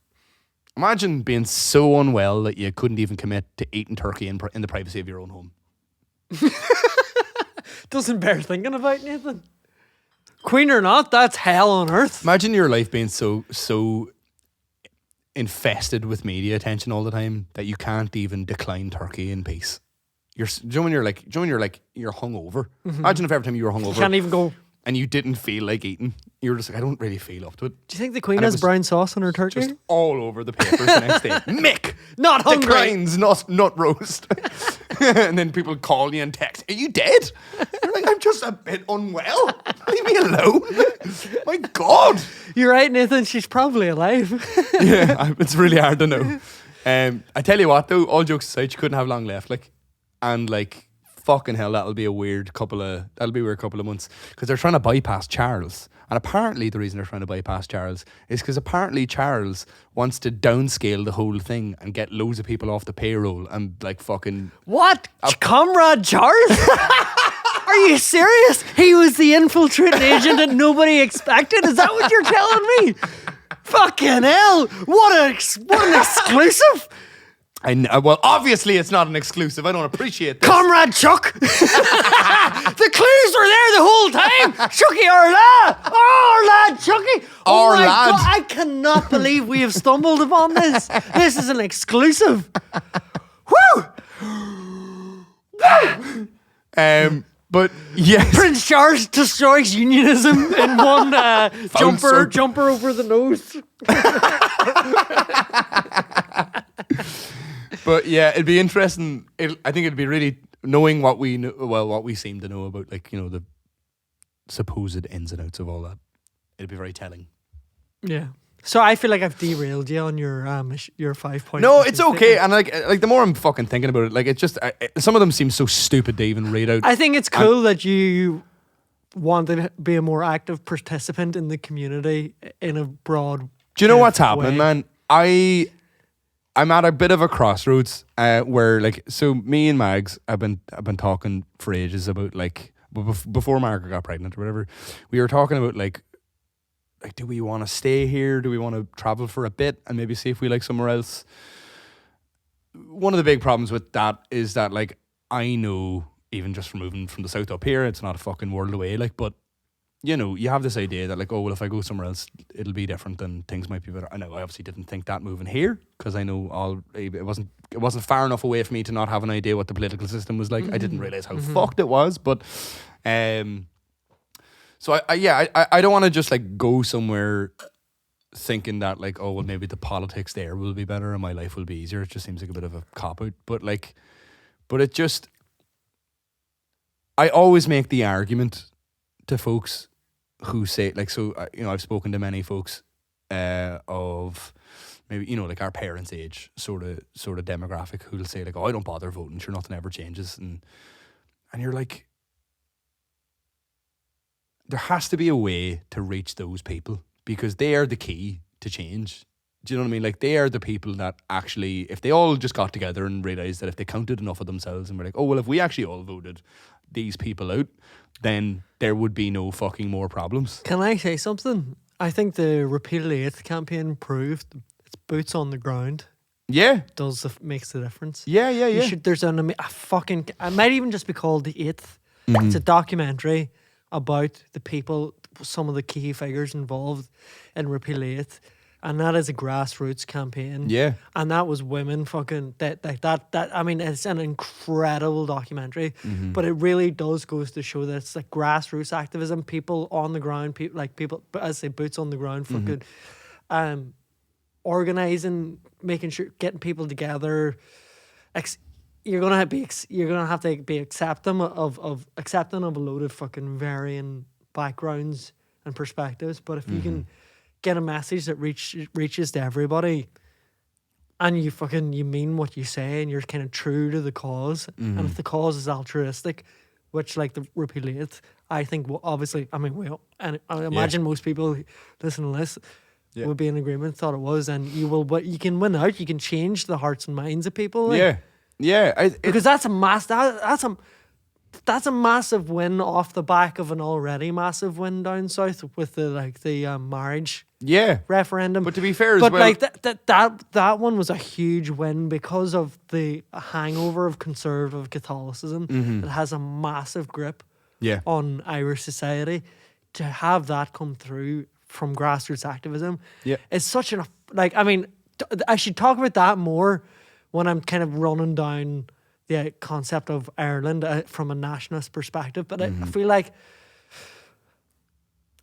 Imagine being so unwell that you couldn't even commit to eating turkey in the privacy of your own home. Doesn't bear thinking about, Nathan. Queen or not, that's hell on earth. Imagine your life being so infested with media attention all the time that you can't even decline turkey in peace. You're hungover. Mm-hmm. Imagine if every time you were hungover, you can't even go. And you didn't feel like eating. You were just like, I don't really feel up to it. Do you think the Queen has brown sauce on her turkey? Just all over the papers the next day. Mick! Not hungry! Declines nut roast. And then people call you and text, are you dead? You're like, I'm just a bit unwell. Leave me alone. My God. You're right, Nathan. She's probably alive. Yeah, it's really hard to know. I tell you what, though, all jokes aside, she couldn't have long left. Fucking hell, that'll be a weird couple of months, because they're trying to bypass Charles. And apparently the reason they're trying to bypass Charles is because apparently Charles wants to downscale the whole thing and get loads of people off the payroll and like fucking... What? Comrade Charles? Are you serious? He was the infiltrating agent that nobody expected? Is that what you're telling me? Fucking hell. What an exclusive. Well, obviously it's not an exclusive. I don't appreciate this. Comrade Chuck. The clues were there the whole time. Chucky, our lad, Chucky. Our my lad. God, I cannot believe we have stumbled upon this. This is an exclusive. Woo! But yes. Prince Charles destroys unionism in one jumper over the nose. But yeah, it'd be interesting. I think it'd be really knowing what we know, what we seem to know about, like, you know, the supposed ins and outs of all that. It'd be very telling. Yeah. So I feel like I've derailed you on your 5 point. No, it's okay. And like the more I'm fucking thinking about it, like, it's just some of them seem so stupid to even read out. I think it's cool that you want to be a more active participant in the community in a broad. Do you know what's happening, way. man? I'm at a bit of a crossroads where, like, so me and Mags have been talking for ages about, like, before Margaret got pregnant or whatever, we were talking about like do we want to stay here? Do we want to travel for a bit and maybe see if we like somewhere else? One of the big problems with that is that, like, I know even just from moving from the south up here, it's not a fucking world away, like, but you know, you have this idea that, like, oh, well, if I go somewhere else, it'll be different and things might be better. I know I obviously didn't think that moving here, because I know it wasn't far enough away for me to not have an idea what the political system was like. I didn't realize how fucked it was, but so I don't want to just, like, go somewhere thinking that, like, oh, well, maybe the politics there will be better and my life will be easier. It just seems like a bit of a cop out, but it just, I always make the argument to folks who say, like, so, you know, I've spoken to many folks of maybe, you know, like our parents' age sort of demographic who'll say, like, oh, I don't bother voting, sure, nothing ever changes, and you're like, there has to be a way to reach those people, because they are the key to change. Do you know what I mean? Like, they are the people that actually, if they all just got together and realised that if they counted enough of themselves and were like, oh, well, if we actually all voted these people out, then there would be no fucking more problems. Can I say something? I think the Repeal 8th campaign proved it's boots on the ground. Yeah. Makes the difference. Yeah. There's a fucking, it might even just be called The 8th. Mm-hmm. It's a documentary about the people, some of the key figures involved in Repeal 8th. And that is a grassroots campaign. Yeah. And that was women fucking that I mean, it's an incredible documentary. Mm-hmm. But it really does goes to show that it's like grassroots activism, people on the ground, people, as I say, boots on the ground, fucking organising, making sure, getting people together. You're gonna have to be accepting of a load of fucking varying backgrounds and perspectives. But if you can get a message that reaches to everybody, and you mean what you say, and you're kind of true to the cause, and if the cause is altruistic, which, like the Repeal 8th, I think, obviously, I mean, and I imagine most people listening to this would be in agreement, thought it was, and you will, but you can win out, you can change the hearts and minds of people. Like, because that's a massive win off the back of an already massive win down south with the marriage referendum. But to be fair, that one was a huge win because of the hangover of conservative Catholicism that has a massive grip on Irish society. To have that come through from grassroots activism is such an, like, I mean, I should talk about that more when I'm kind of running down the concept of Ireland from a nationalist perspective. But I feel like,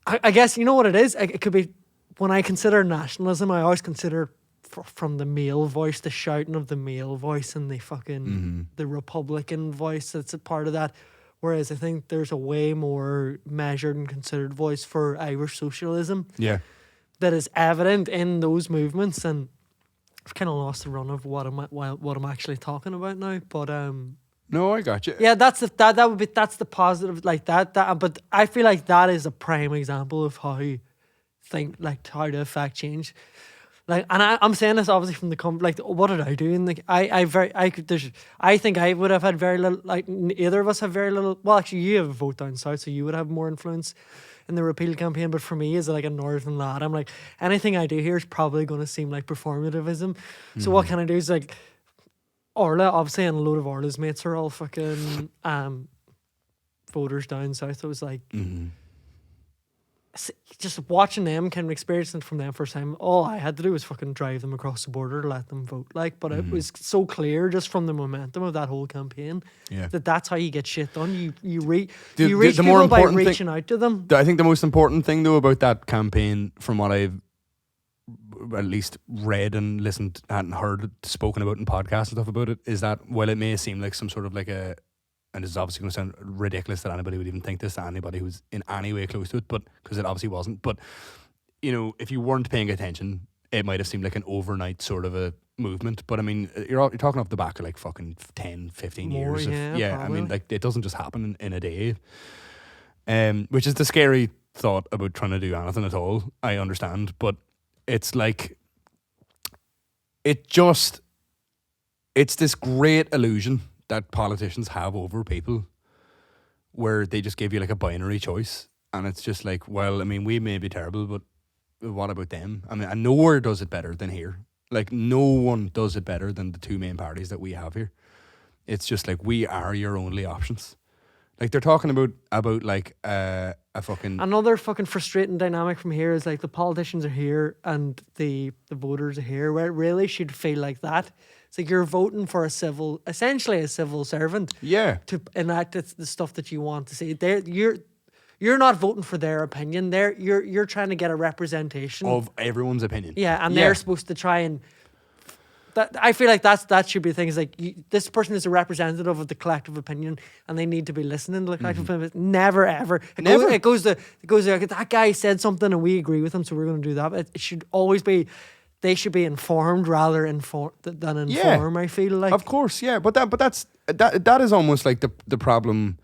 I guess, you know what it is? It could be, when I consider nationalism, I always consider from the male voice, the shouting of the male voice and the fucking, the Republican voice that's a part of that. Whereas I think there's a way more measured and considered voice for Irish socialism. Yeah. That is evident in those movements, and I've kind of lost the run of what I'm actually talking about now, but no, I got you. Yeah, that's the positive, like that. But I feel like that is a prime example of how to affect change. Like, and I'm saying this obviously from the like, what did I do? And like, I think I would have had very little. Like, either of us have very little. Well, actually, you have a vote down south, so you would have more influence in the repeal campaign. But for me, as like a northern lad, I'm like, anything I do here is probably going to seem like performativism. So what can I do? Is like, Orla, obviously, and a load of Orla's mates are all fucking voters down south. It was like. Just watching them, kind of experiencing from them first time, all I had to do was fucking drive them across the border to let them vote. Like, but it was so clear just from the momentum of that whole campaign that that's how you get shit done. You reach people by reaching out to them. I think the most important thing though about that campaign, from what I've at least read and listened and heard spoken about in podcasts and stuff about it, is that while it may seem like some sort of like a, and it's obviously going to sound ridiculous that anybody would even think this, to anybody who's in any way close to it, but because it obviously wasn't. But, you know, if you weren't paying attention, it might have seemed like an overnight sort of a movement. But I mean, you're talking off the back of like fucking 10, 15 years. I mean, like, it doesn't just happen in a day. Which is the scary thought about trying to do anything at all. I understand. But it's like, it's this great illusion that politicians have over people, where they just give you like a binary choice, and it's just like, well, I mean, we may be terrible, but what about them? I mean, and nowhere does it better than here. Like, no one does it better than the two main parties that we have here. It's just like, we are your only options. Like, they're talking about like a fucking... Another fucking frustrating dynamic from here is like the politicians are here and the voters are here, where it really should feel like that. It's like you're voting for essentially a civil servant. Yeah. To enact the stuff that you want to see. You're not voting for their opinion. You're trying to get a representation of everyone's opinion. Yeah, and they're supposed to try and... I feel like that should be the thing. Is like, this person is a representative of the collective opinion, and they need to be listening to the collective opinion. Never ever. It goes to that guy said something and we agree with him, so we're going to do that. It should always be, they should be informed rather than inform. I feel like, of course, yeah. But that is almost like the problem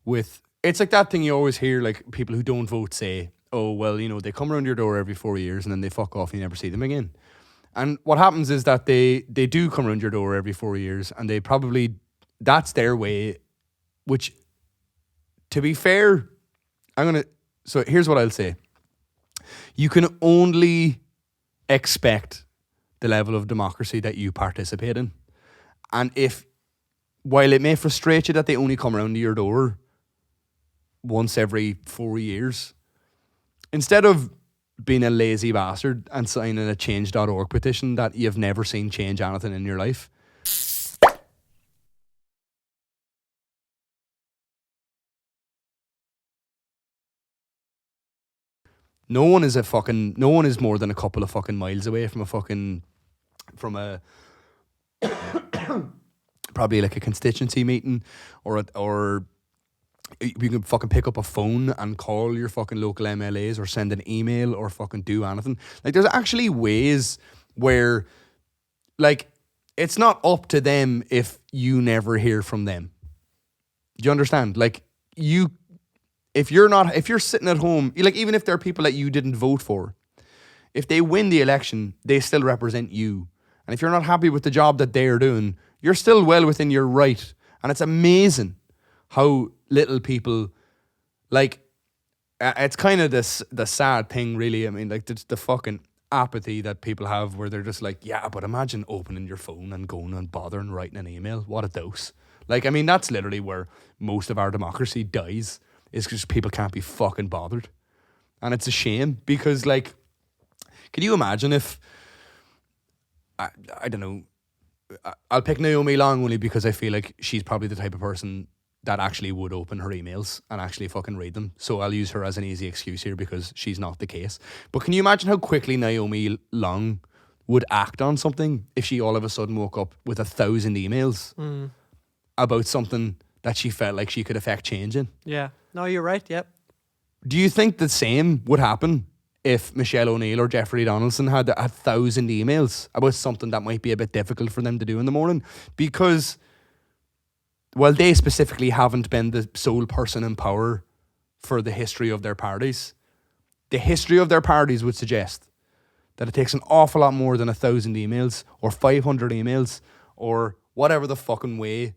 with, it's like that thing you always hear, like people who don't vote say, oh well, you know, they come around your door every 4 years and then they fuck off and you never see them again. And what happens is that they do come around your door every 4 years, and they probably, that's their way, which, to be fair, so here's what I'll say. You can only expect the level of democracy that you participate in. And while it may frustrate you that they only come around to your door once every 4 years, instead of being a lazy bastard and signing a change.org petition that you've never seen change anything in your life, no one is more than a couple of fucking miles away from probably like a constituency meeting, or you can fucking pick up a phone and call your fucking local MLAs, or send an email, or fucking do anything. Like, there's actually ways where, like, it's not up to them if you never hear from them. Do you understand? Like, if you're sitting at home, like, even if there are people that you didn't vote for, if they win the election, they still represent you. And if you're not happy with the job that they're doing, you're still well within your right. And it's amazing how little people, like, it's kind of the sad thing, really. I mean, like, the fucking apathy that people have, where they're just like, yeah, but imagine opening your phone and going and bothering writing an email. What a dose. Like, I mean, that's literally where most of our democracy dies, is because people can't be fucking bothered. And it's a shame, because, like, can you imagine if, I don't know, I'll pick Naomi Long only because I feel like she's probably the type of person that actually would open her emails and actually fucking read them. So I'll use her as an easy excuse here, because she's not the case. But can you imagine how quickly Naomi Long would act on something if she all of a sudden woke up with 1,000 emails about something that she felt like she could affect change in? Yeah. No, you're right. Yep. Do you think the same would happen if Michelle O'Neill or Jeffrey Donaldson had 1,000 emails about something that might be a bit difficult for them to do in the morning? Because, well, they specifically haven't been the sole person in power for the history of their parties. The history of their parties would suggest that it takes an awful lot more than 1,000 emails or 500 emails or whatever the fucking way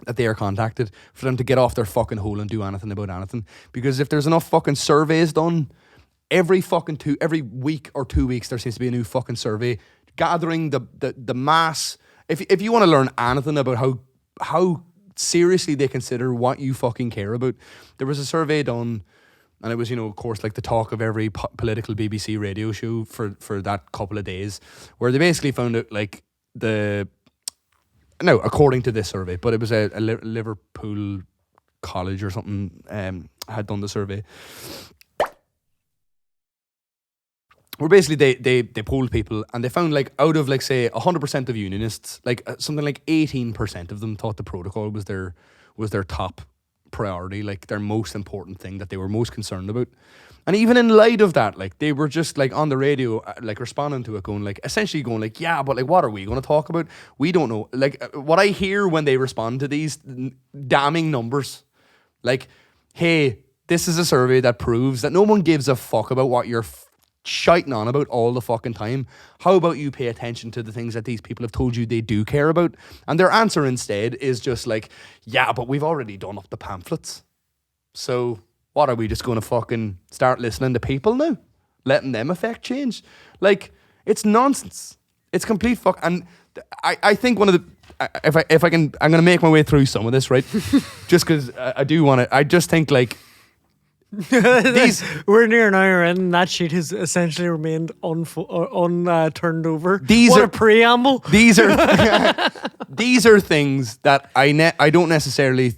that they are contacted for them to get off their fucking hole and do anything about anything. Because if there's enough fucking surveys done, every week or 2 weeks there seems to be a new fucking survey gathering the mass. If you want to learn anything about how seriously they consider what you fucking care about, there was a survey done, and it was, of course, like the talk of every political BBC radio show for that couple of days, where they basically found out like according to this survey, but it was a Liverpool college or something had done the survey, where basically they polled people, and they found like out of like say 100% of unionists, like something like 18% of them thought the protocol was their top priority, like their most important thing that they were most concerned about. And even in light of that, like they were just like on the radio, like responding to it, essentially going like, yeah, but like what are we going to talk about? We don't know. Like what I hear when they respond to these damning numbers, like, hey, this is a survey that proves that no one gives a fuck about what you're shouting on about all the fucking time. How about you pay attention to the things that these people have told you they do care about? And their answer instead is just like, yeah, but we've already done up the pamphlets. So what, are we just going to fucking start listening to people now? Letting them affect change? Like, it's nonsense. It's complete fuck. And I think one of the, if I can, I'm going to make my way through some of this, right? Just because I do want to, I just think like, we're near an hour in, and that sheet has essentially remained unturned over. What a preamble! These are things that I don't necessarily.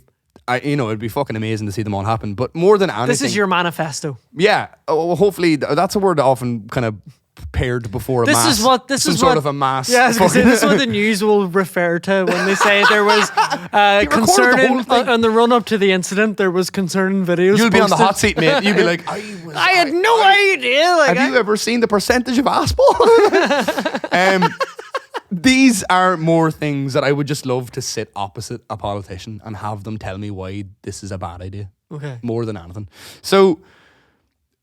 It'd be fucking amazing to see them all happen. But more than anything, this is your manifesto. Yeah. Hopefully, that's a word that often kind of paired before a mass. This is sort of a mass. Yeah, this is what the news will refer to when they say there was concerning on the run up to the incident. There was concerning videos. You'll be on the hot seat, mate. You'll be like, I had no idea. Like, have you ever seen the percentage of asphalt? These are more things that I would just love to sit opposite a politician and have them tell me why this is a bad idea. Okay. More than anything. So,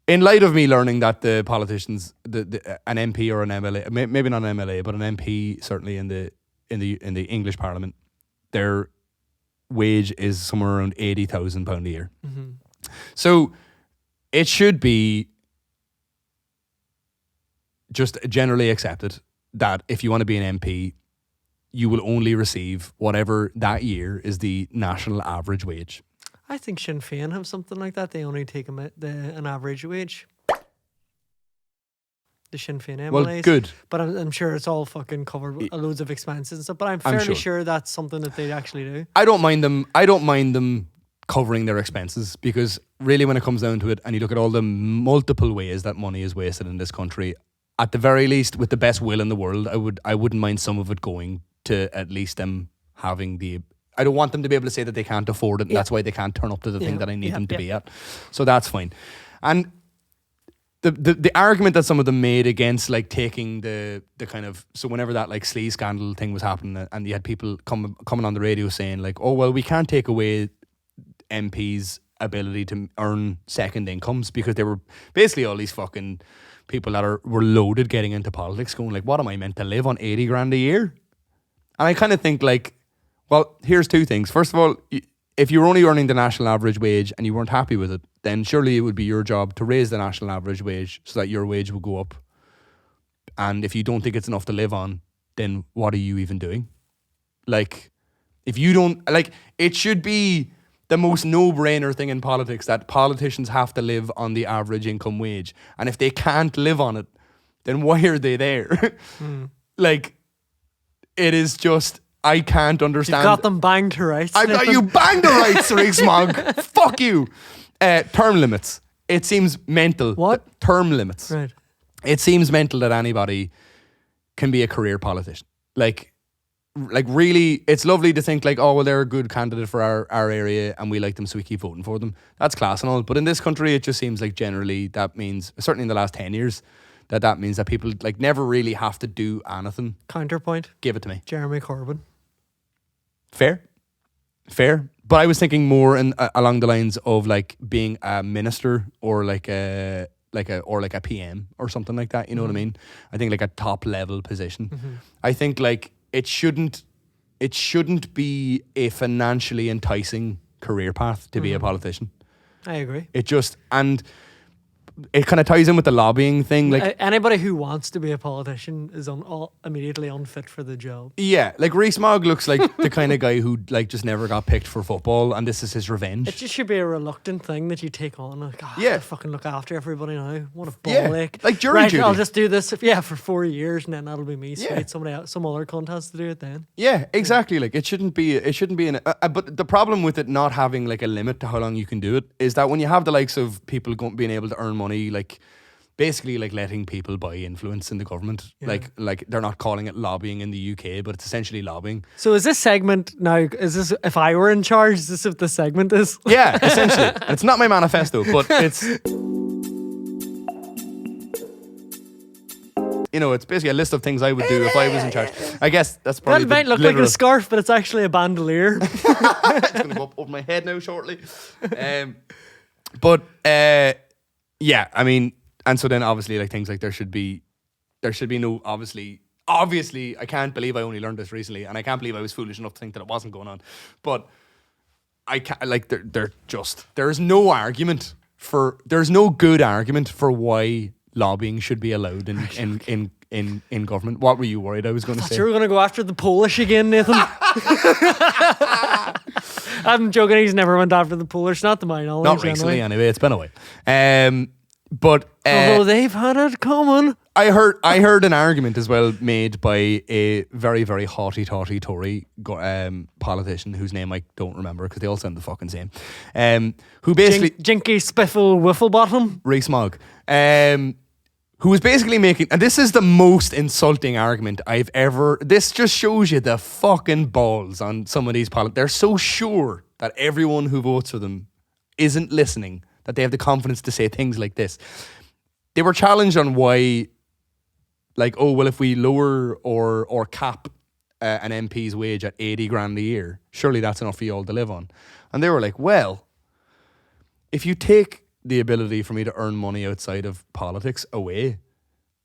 in light of me learning that the politicians, an MP or an MLA, maybe not an MLA, but an MP certainly in the English Parliament, their wage is somewhere around £80,000 a year. Mm-hmm. So it should be just generally accepted that if you want to be an MP, you will only receive whatever that year is the national average wage. I think Sinn Fein have something like that. They only take an average wage. The Sinn Fein MLAs. Well, good. But I'm sure it's all fucking covered with loads of expenses and stuff. But I'm fairly sure that's something that they actually do. I don't mind them covering their expenses, because really when it comes down to it, and you look at all the multiple ways that money is wasted in this country, at the very least, with the best will in the world, I wouldn't mind some of it going to at least them having the... I don't want them to be able to say that they can't afford it, and that's why they can't turn up to the thing that I need them to be at. So that's fine. And the argument that some of them made against like taking the kind of, so whenever that like sleaze scandal thing was happening, and you had people coming on the radio saying like, oh well, we can't take away MPs' ability to earn second incomes, because they were basically all these fucking people that were loaded getting into politics going like, what am I meant to live on 80 grand a year? And I kind of think like, well, here's two things. First of all, if you were only earning the national average wage and you weren't happy with it, then surely it would be your job to raise the national average wage so that your wage would go up. And if you don't think it's enough to live on, then what are you even doing? Like, if you don't, like, it should be the most no-brainer thing in politics that politicians have to live on the average income wage. And if they can't live on it, then why are they there? Like, it is just... I can't understand. You got them banged to rights. I got you banged to rights, Rick Smog. Fuck you. Term limits. It seems mental. What? Term limits. Right. It seems mental that anybody can be a career politician. Like really, it's lovely to think like, oh, well, they're a good candidate for our area and we like them, so we keep voting for them. That's class and all. But in this country, it just seems like generally that means, certainly in the last 10 years, that means that people like never really have to do anything. Counterpoint. Give it to me. Jeremy Corbyn. Fair. But I was thinking more along the lines of like being a minister or like like a PM or something like that. You know what I mean? I think like a top level position. I think like it shouldn't be a financially enticing career path to be a politician. I agree. It just, and it kind of ties in with the lobbying thing. Like anybody who wants to be a politician is immediately unfit for the job. Yeah, like Rees-Mogg looks like the kind of guy who like just never got picked for football, and this is his revenge. It just should be a reluctant thing that you take on. Like, I have to fucking look after everybody now. What a ball ache. Like jury duty. I'll just do this for 4 years, and then that'll be me. Sweet. Somebody else, some other cunt has to do it then. Yeah, exactly. Like it shouldn't be but the problem with it not having like a limit to how long you can do it is that when you have the likes of people being able to earn money, like basically like letting people buy influence in the government, like they're not calling it lobbying in the UK, but it's essentially lobbying. So is this segment now, is this, if I were in charge, is this what the segment is? Yeah, essentially. It's not my manifesto, but it's, you know, it's basically a list of things I would do if I was in charge. I guess that's probably that might look like a scarf, but it's actually a bandolier. It's going to go up over my head now shortly. Yeah, I mean, and so then obviously like things like there should be no, obviously I can't believe I only learned this recently, and I can't believe I was foolish enough to think that it wasn't going on, but I can't, like there's no good argument for why lobbying should be allowed in government. What were you worried I was going to say? You were going to go after the Polish again, Nathan. I'm joking. He's never went after the Polish, not to my knowledge. Not recently, anyway. It's been a while. But although they've had it coming. I heard an argument as well made by a very, very haughty-taughty Tory politician whose name I don't remember because they all sound the fucking same. Who basically Jinky Spiffle Wifflebottom Rees-Mogg. Who was basically making, and this is the most insulting argument I've ever, this just shows you the fucking balls on some of these politicians. They're so sure that everyone who votes for them isn't listening, that they have the confidence to say things like this. They were challenged on why, like, oh, well, if we lower or cap an MP's wage at 80 grand a year, surely that's enough for you all to live on. And they were like, well, if you take the ability for me to earn money outside of politics away,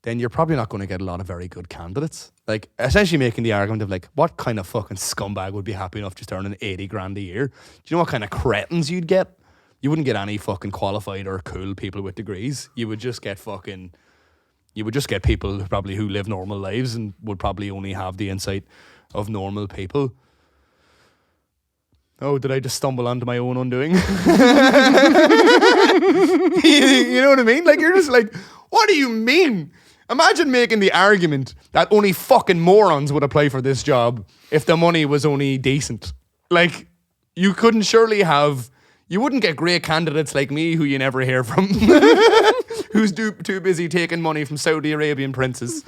then you're probably not going to get a lot of very good candidates. Like, essentially making the argument of like, what kind of fucking scumbag would be happy enough just earning 80 grand a year? Do you know what kind of cretins you'd get? You wouldn't get any fucking qualified or cool people with degrees. You would just get people who live normal lives and would probably only have the insight of normal people. Oh, did I just stumble onto my own undoing? You know what I mean? Like, you're just like, what do you mean? Imagine making the argument that only fucking morons would apply for this job if the money was only decent. Like, you couldn't surely have, you wouldn't get great candidates like me who you never hear from, who's too busy taking money from Saudi Arabian princes.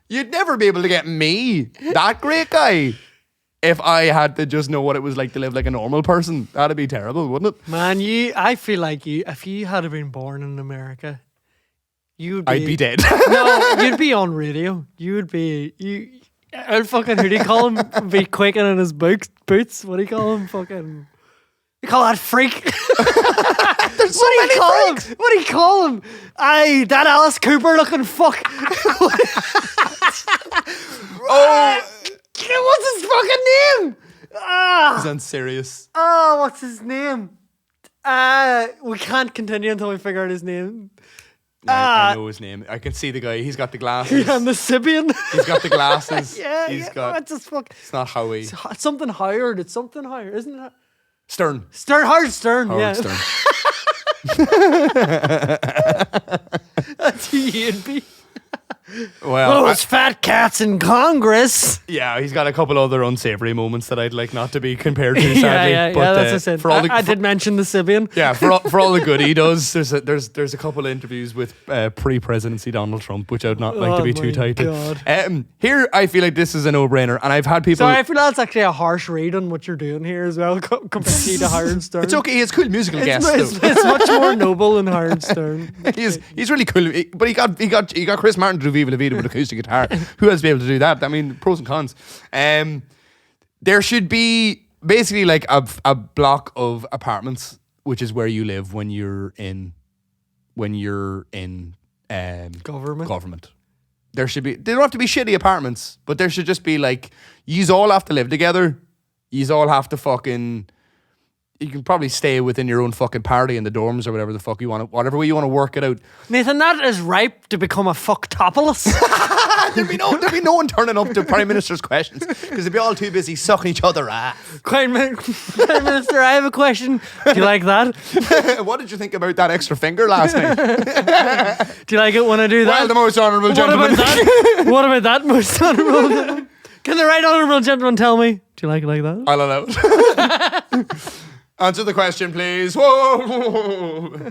You'd never be able to get me, that great guy. If I had to just know what it was like to live like a normal person, that'd be terrible, wouldn't it? Man, I feel like if you had been born in America, I'd be dead. No, you'd be on radio. Who do you call him? Be quaking in his boots. What do you call him? Fucking, you call that freak? There's so many freaks. What do you call him? Aye, that Alice Cooper looking fuck. Oh. What's his fucking name? He's on serious. Oh, what's his name? We can't continue until we figure out his name. I know his name. I can see the guy. He's got the glasses. And the Sibian. He's got the glasses. He's got. It's not Howie. It's something Howard. It's something Howard, isn't it? Stern. Howard Stern. Howard Stern. That's who you'd be. Well, those fat cats in Congress. Yeah, he's got a couple other unsavory moments that I'd like not to be compared to, sadly. But that's a sin. I did mention the Sibian. Yeah, for all the good he does, there's a couple of interviews with pre-presidency Donald Trump, which I'd not like to be too tight to. Here, I feel like this is a no-brainer, and I've had people. Sorry, I feel that's actually a harsh read on what you're doing here as well, compared to Howard Stern. It's okay. He has cool musical guests. It's much more noble than Howard Stern. He's really cool, but he got Chris Martin to do Viva La Vida with acoustic guitar. Who else be able to do that? I mean, pros and cons. There should be basically like a block of apartments which is where you live when you're in government. There should be, they don't have to be shitty apartments, but there should just be like, yous all have to live together. Yous all have to fucking, you can probably stay within your own fucking party in the dorms or whatever the fuck you want to, whatever way you want to work it out. Nathan, that is ripe to become a fucktopolis. There'd be no one turning up to Prime Minister's questions because they'd be all too busy sucking each other ass. Prime Minister, I have a question. Do you like that? What did you think about that extra finger last night? Do you like it when I do that? Well, the most honourable gentleman. What about that most honourable gentleman? Can the right honourable gentleman tell me? Do you like it like that? I'll allow it. Answer the question, please. Whoa.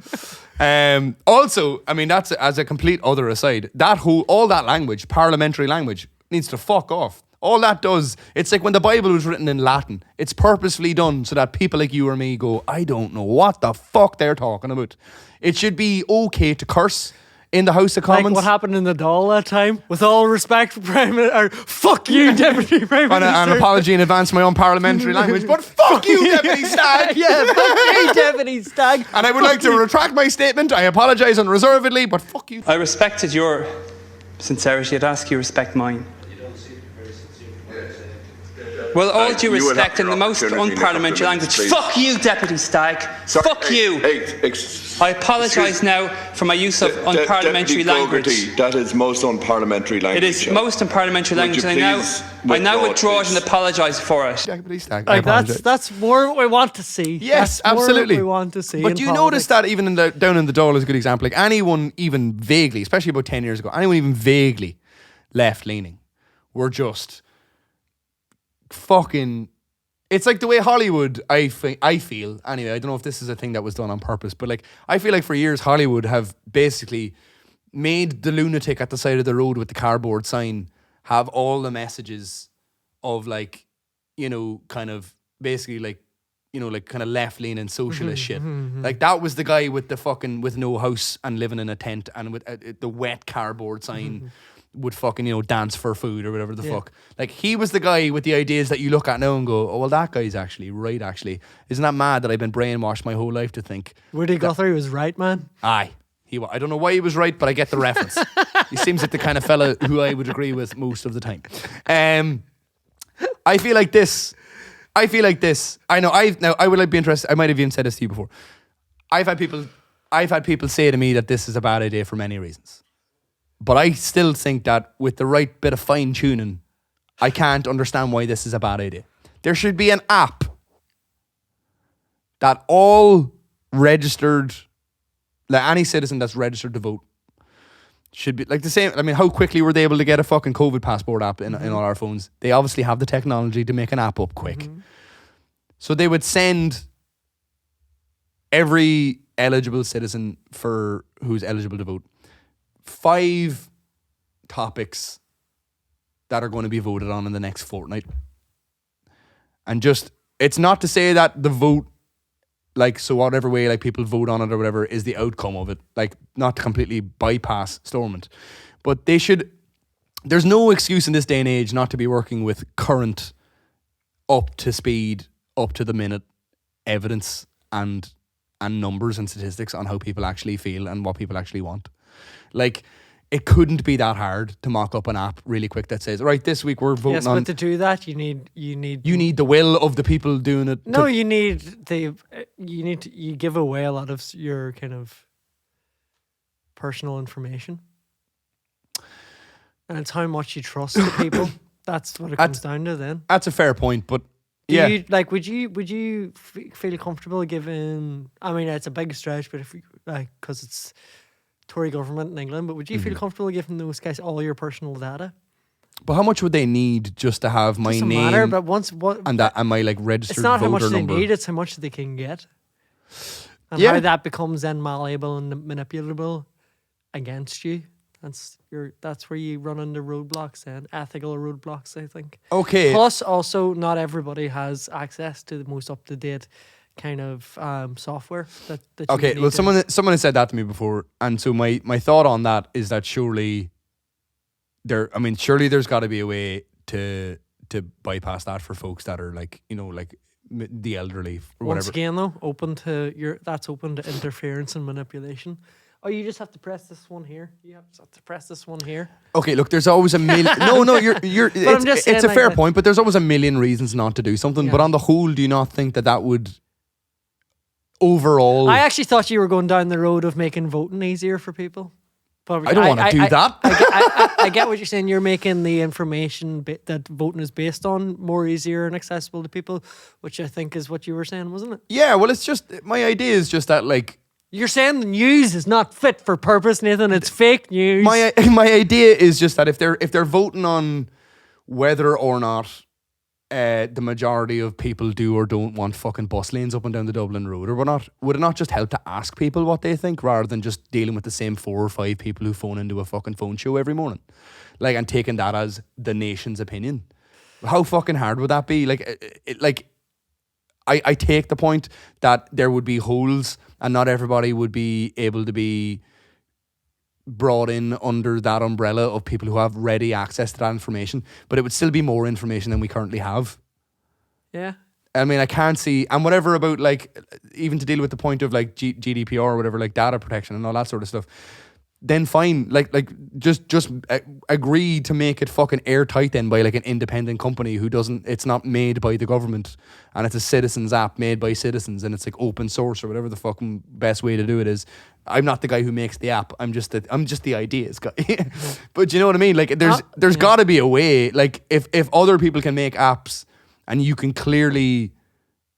Also, I mean, that's as a complete other aside. All that language, parliamentary language, needs to fuck off. All that does, it's like when the Bible was written in Latin. It's purposefully done so that people like you or me go, I don't know what the fuck they're talking about. It should be okay to curse in the House of Commons. Like what happened in the Dáil that time? With all respect for Prime Minister, or fuck you, Deputy Prime Minister. An apology in advance for my own parliamentary language, but fuck you, Deputy Stag. Yeah, fuck you, Deputy Stag. And I would like to retract my statement. I apologise unreservedly, but fuck you. I respected your sincerity. I'd ask you respect mine. Well, all due respect in the most unparliamentary language. Fuck you, Deputy Stag. Sorry, fuck you. I apologise now for my use of unparliamentary language. Fogarty, that is most unparliamentary language. It is most unparliamentary language, and I now withdraw it and apologise for it. Deputy Stag, like that's more what we want to see. Yes, that's absolutely. More what we want to see. But you notice that even down in the Dáil is a good example. Like anyone even vaguely, especially about 10 years ago, anyone even vaguely left leaning were just fucking, it's like the way Hollywood, I feel anyway, I don't know if this is a thing that was done on purpose, but like I feel like for years Hollywood have basically made the lunatic at the side of the road with the cardboard sign have all the messages of like, you know, kind of basically like, you know, like kind of left leaning socialist shit. Like that was the guy with the fucking, with no house and living in a tent and with the wet cardboard sign would fucking, you know, dance for food or whatever the fuck. Like he was the guy with the ideas that you look at now and go, oh well, that guy's actually right. Actually, isn't that mad that I've been brainwashed my whole life to think Woody Guthrie was right, man? Aye, I don't know why he was right, but I get the reference. He seems like the kind of fella who I would agree with most of the time. I feel like this. I know. I would be interested. I might have even said this to you before. I've had people say to me that this is a bad idea for many reasons. But I still think that with the right bit of fine tuning, I can't understand why this is a bad idea. There should be an app that all registered, like any citizen that's registered to vote, should be like the same. I mean, how quickly were they able to get a fucking COVID passport app in all our phones? They obviously have the technology to make an app up quick. So they would send every eligible citizen who's eligible to vote 5 topics that are going to be voted on in the next fortnight. And just, it's not to say that the vote, like, so whatever way, like, people vote on it or whatever is the outcome of it. Like, not to completely bypass Stormont. But there's no excuse in this day and age not to be working with current, up to speed, up to the minute evidence and numbers and statistics on how people actually feel and what people actually want. Like, it couldn't be that hard to mock up an app really quick that says, right, this week we're voting on... Yes, but to do that, you need the will of the people doing it. No, you give away a lot of your kind of personal information. And it's how much you trust the people. That's what it comes down to then. That's a fair point, but would you feel comfortable giving... I mean, it's a big stretch, but if because it's Tory government in England, but would you feel comfortable giving those guys all your personal data? But how much would they need just to have my Doesn't name? Matter, but and my like registered it's not voter how much number. they need; it's how much they can get, and how that becomes then malleable and manipulable against you. That's where you run into roadblocks and ethical roadblocks, I think. Okay. Plus, also, not everybody has access to the most up to date kind of software that okay, well, someone has said that to me before, and so my thought on that is that surely there's got to be a way to bypass that for folks that are like, you know, like the elderly or Once whatever. again, though, that's open to interference and manipulation. Oh, you just have to press this one here. You just have to press this one here. Okay, look, there's always a million. No, you're. It's a fair point, but there's always a million reasons not to do something. Yeah. But on the whole, do you not think that would overall? I actually thought you were going down the road of making voting easier for people. But I don't want to do that. I get what you're saying. You're making the information that voting is based on more easier and accessible to people, which I think is what you were saying, wasn't it? Yeah, well, it's just my idea is just that like. You're saying the news is not fit for purpose, Nathan. It's fake news. My idea is just that if they're voting on whether or not the majority of people do or don't want fucking bus lanes up and down the Dublin Road or whatnot, would it not just help to ask people what they think rather than just dealing with the same 4 or 5 people who phone into a fucking phone show every morning, like, and taking that as the nation's opinion? How fucking hard would that be? I take the point that there would be holes and not everybody would be able to be brought in under that umbrella of people who have ready access to that information, but it would still be more information than we currently have. Yeah. I mean, I can't see, and whatever about, like, even to deal with the point of, like, GDPR or whatever, like data protection and all that sort of stuff, then fine, just agree to make it fucking airtight then by like an independent company who it's not made by the government and it's a citizens app made by citizens and it's like open source or whatever the fucking best way to do it is. I'm not the guy who makes the app. I'm just the ideas guy. But you know what I mean? Like there's got to be a way. Like if other people can make apps and you can clearly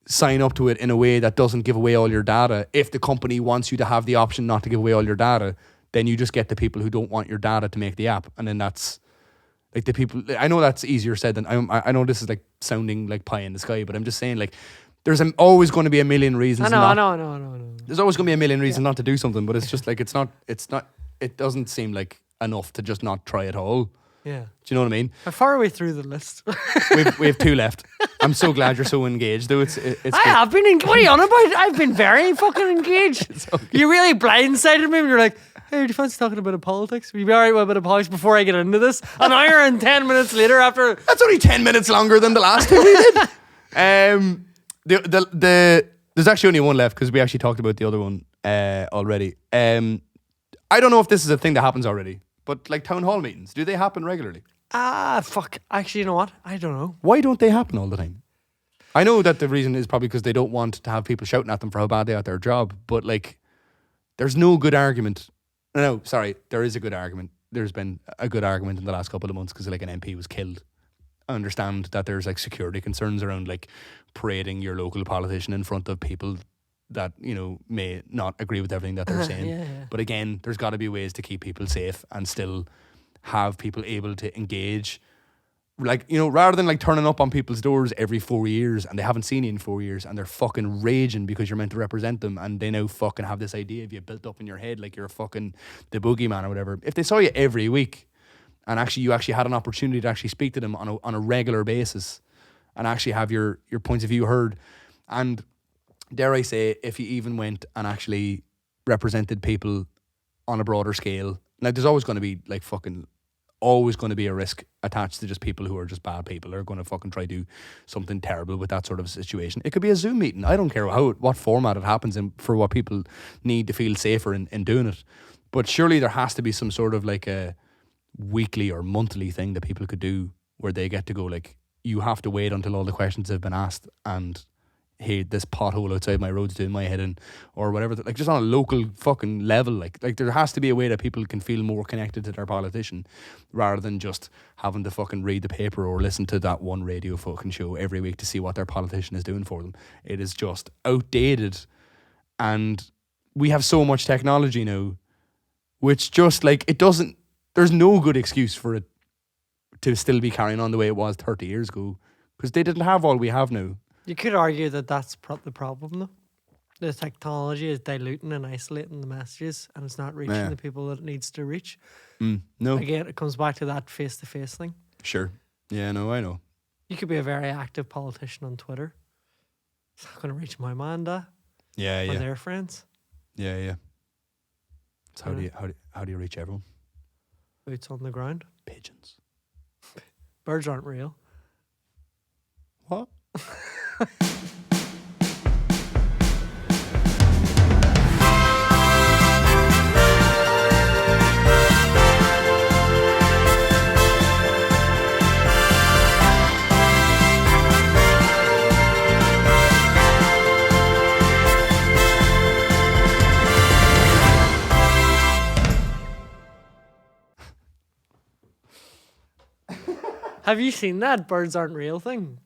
sign up to it in a way that doesn't give away all your data, if the company wants you to have the option not to give away all your data, then you just get the people who don't want your data to make the app. And then that's like the people, I know that's easier said than, I know this is like sounding like pie in the sky, but I'm just saying, like, there's always going to be a million reasons. I know. There's always going to be a million reasons not to do something, but it's just like, it doesn't seem like enough to just not try at all. Yeah. Do you know what I mean? How far are we through the list? we have 2 left. I'm so glad you're so engaged, though. I have been. What are you on about? I've been very fucking engaged. Okay. You really blindsided me when you're like, "Hey, do you fancy talking about politics? Will you be alright with a bit of politics before I get into this?" An hour and 10 minutes later, after that's only 10 minutes longer than the last 2 we did. There's actually only one left because we actually talked about the other one already. I don't know if this is a thing that happens already, but like town hall meetings, do they happen regularly? Fuck. Actually, you know what? I don't know. Why don't they happen all the time? I know that the reason is probably because they don't want to have people shouting at them for how bad they are at their job, but like, there's no good argument. No, sorry, there is a good argument. There's been a good argument in the last couple of months because like an MP was killed. I understand that there's like security concerns around like parading your local politician in front of people that, you know, may not agree with everything that they're saying. Yeah. But again, there's got to be ways to keep people safe and still have people able to engage. Like, you know, rather than like turning up on people's doors every 4 years and they haven't seen you in 4 years and they're fucking raging because you're meant to represent them and they now fucking have this idea of you built up in your head like you're a fucking the boogeyman or whatever. If they saw you every week and you actually had an opportunity to actually speak to them on a regular basis and actually have your points of view heard, and dare I say, if you even went and actually represented people on a broader scale, like there's always going to be like always going to be a risk attached to just people who are just bad people are going to fucking try to do something terrible with that sort of situation. It could be a Zoom meeting. I don't care what format it happens in for what people need to feel safer in doing it. But surely there has to be some sort of like a weekly or monthly thing that people could do where they get to go like, you have to wait until all the questions have been asked and hey, this pothole outside my road's doing my head in, or whatever, like just on a local fucking level, like there has to be a way that people can feel more connected to their politician rather than just having to fucking read the paper or listen to that one radio fucking show every week to see what their politician is doing for them. It is just outdated, and we have so much technology now, which just like, there's no good excuse for it to still be carrying on the way it was 30 years ago, because they didn't have all we have now. You could argue that that's the problem, though. The technology is diluting and isolating the messages, and it's not reaching the people that it needs to reach. No. Again, it comes back to that face-to-face thing. Sure. Yeah, no, I know. You could be a very active politician on Twitter. It's not going to reach my man, Yeah. Or their friends. Yeah. So how do you reach everyone? Boots on the ground. Pigeons. Birds aren't real. What? Have you seen that birds aren't real thing?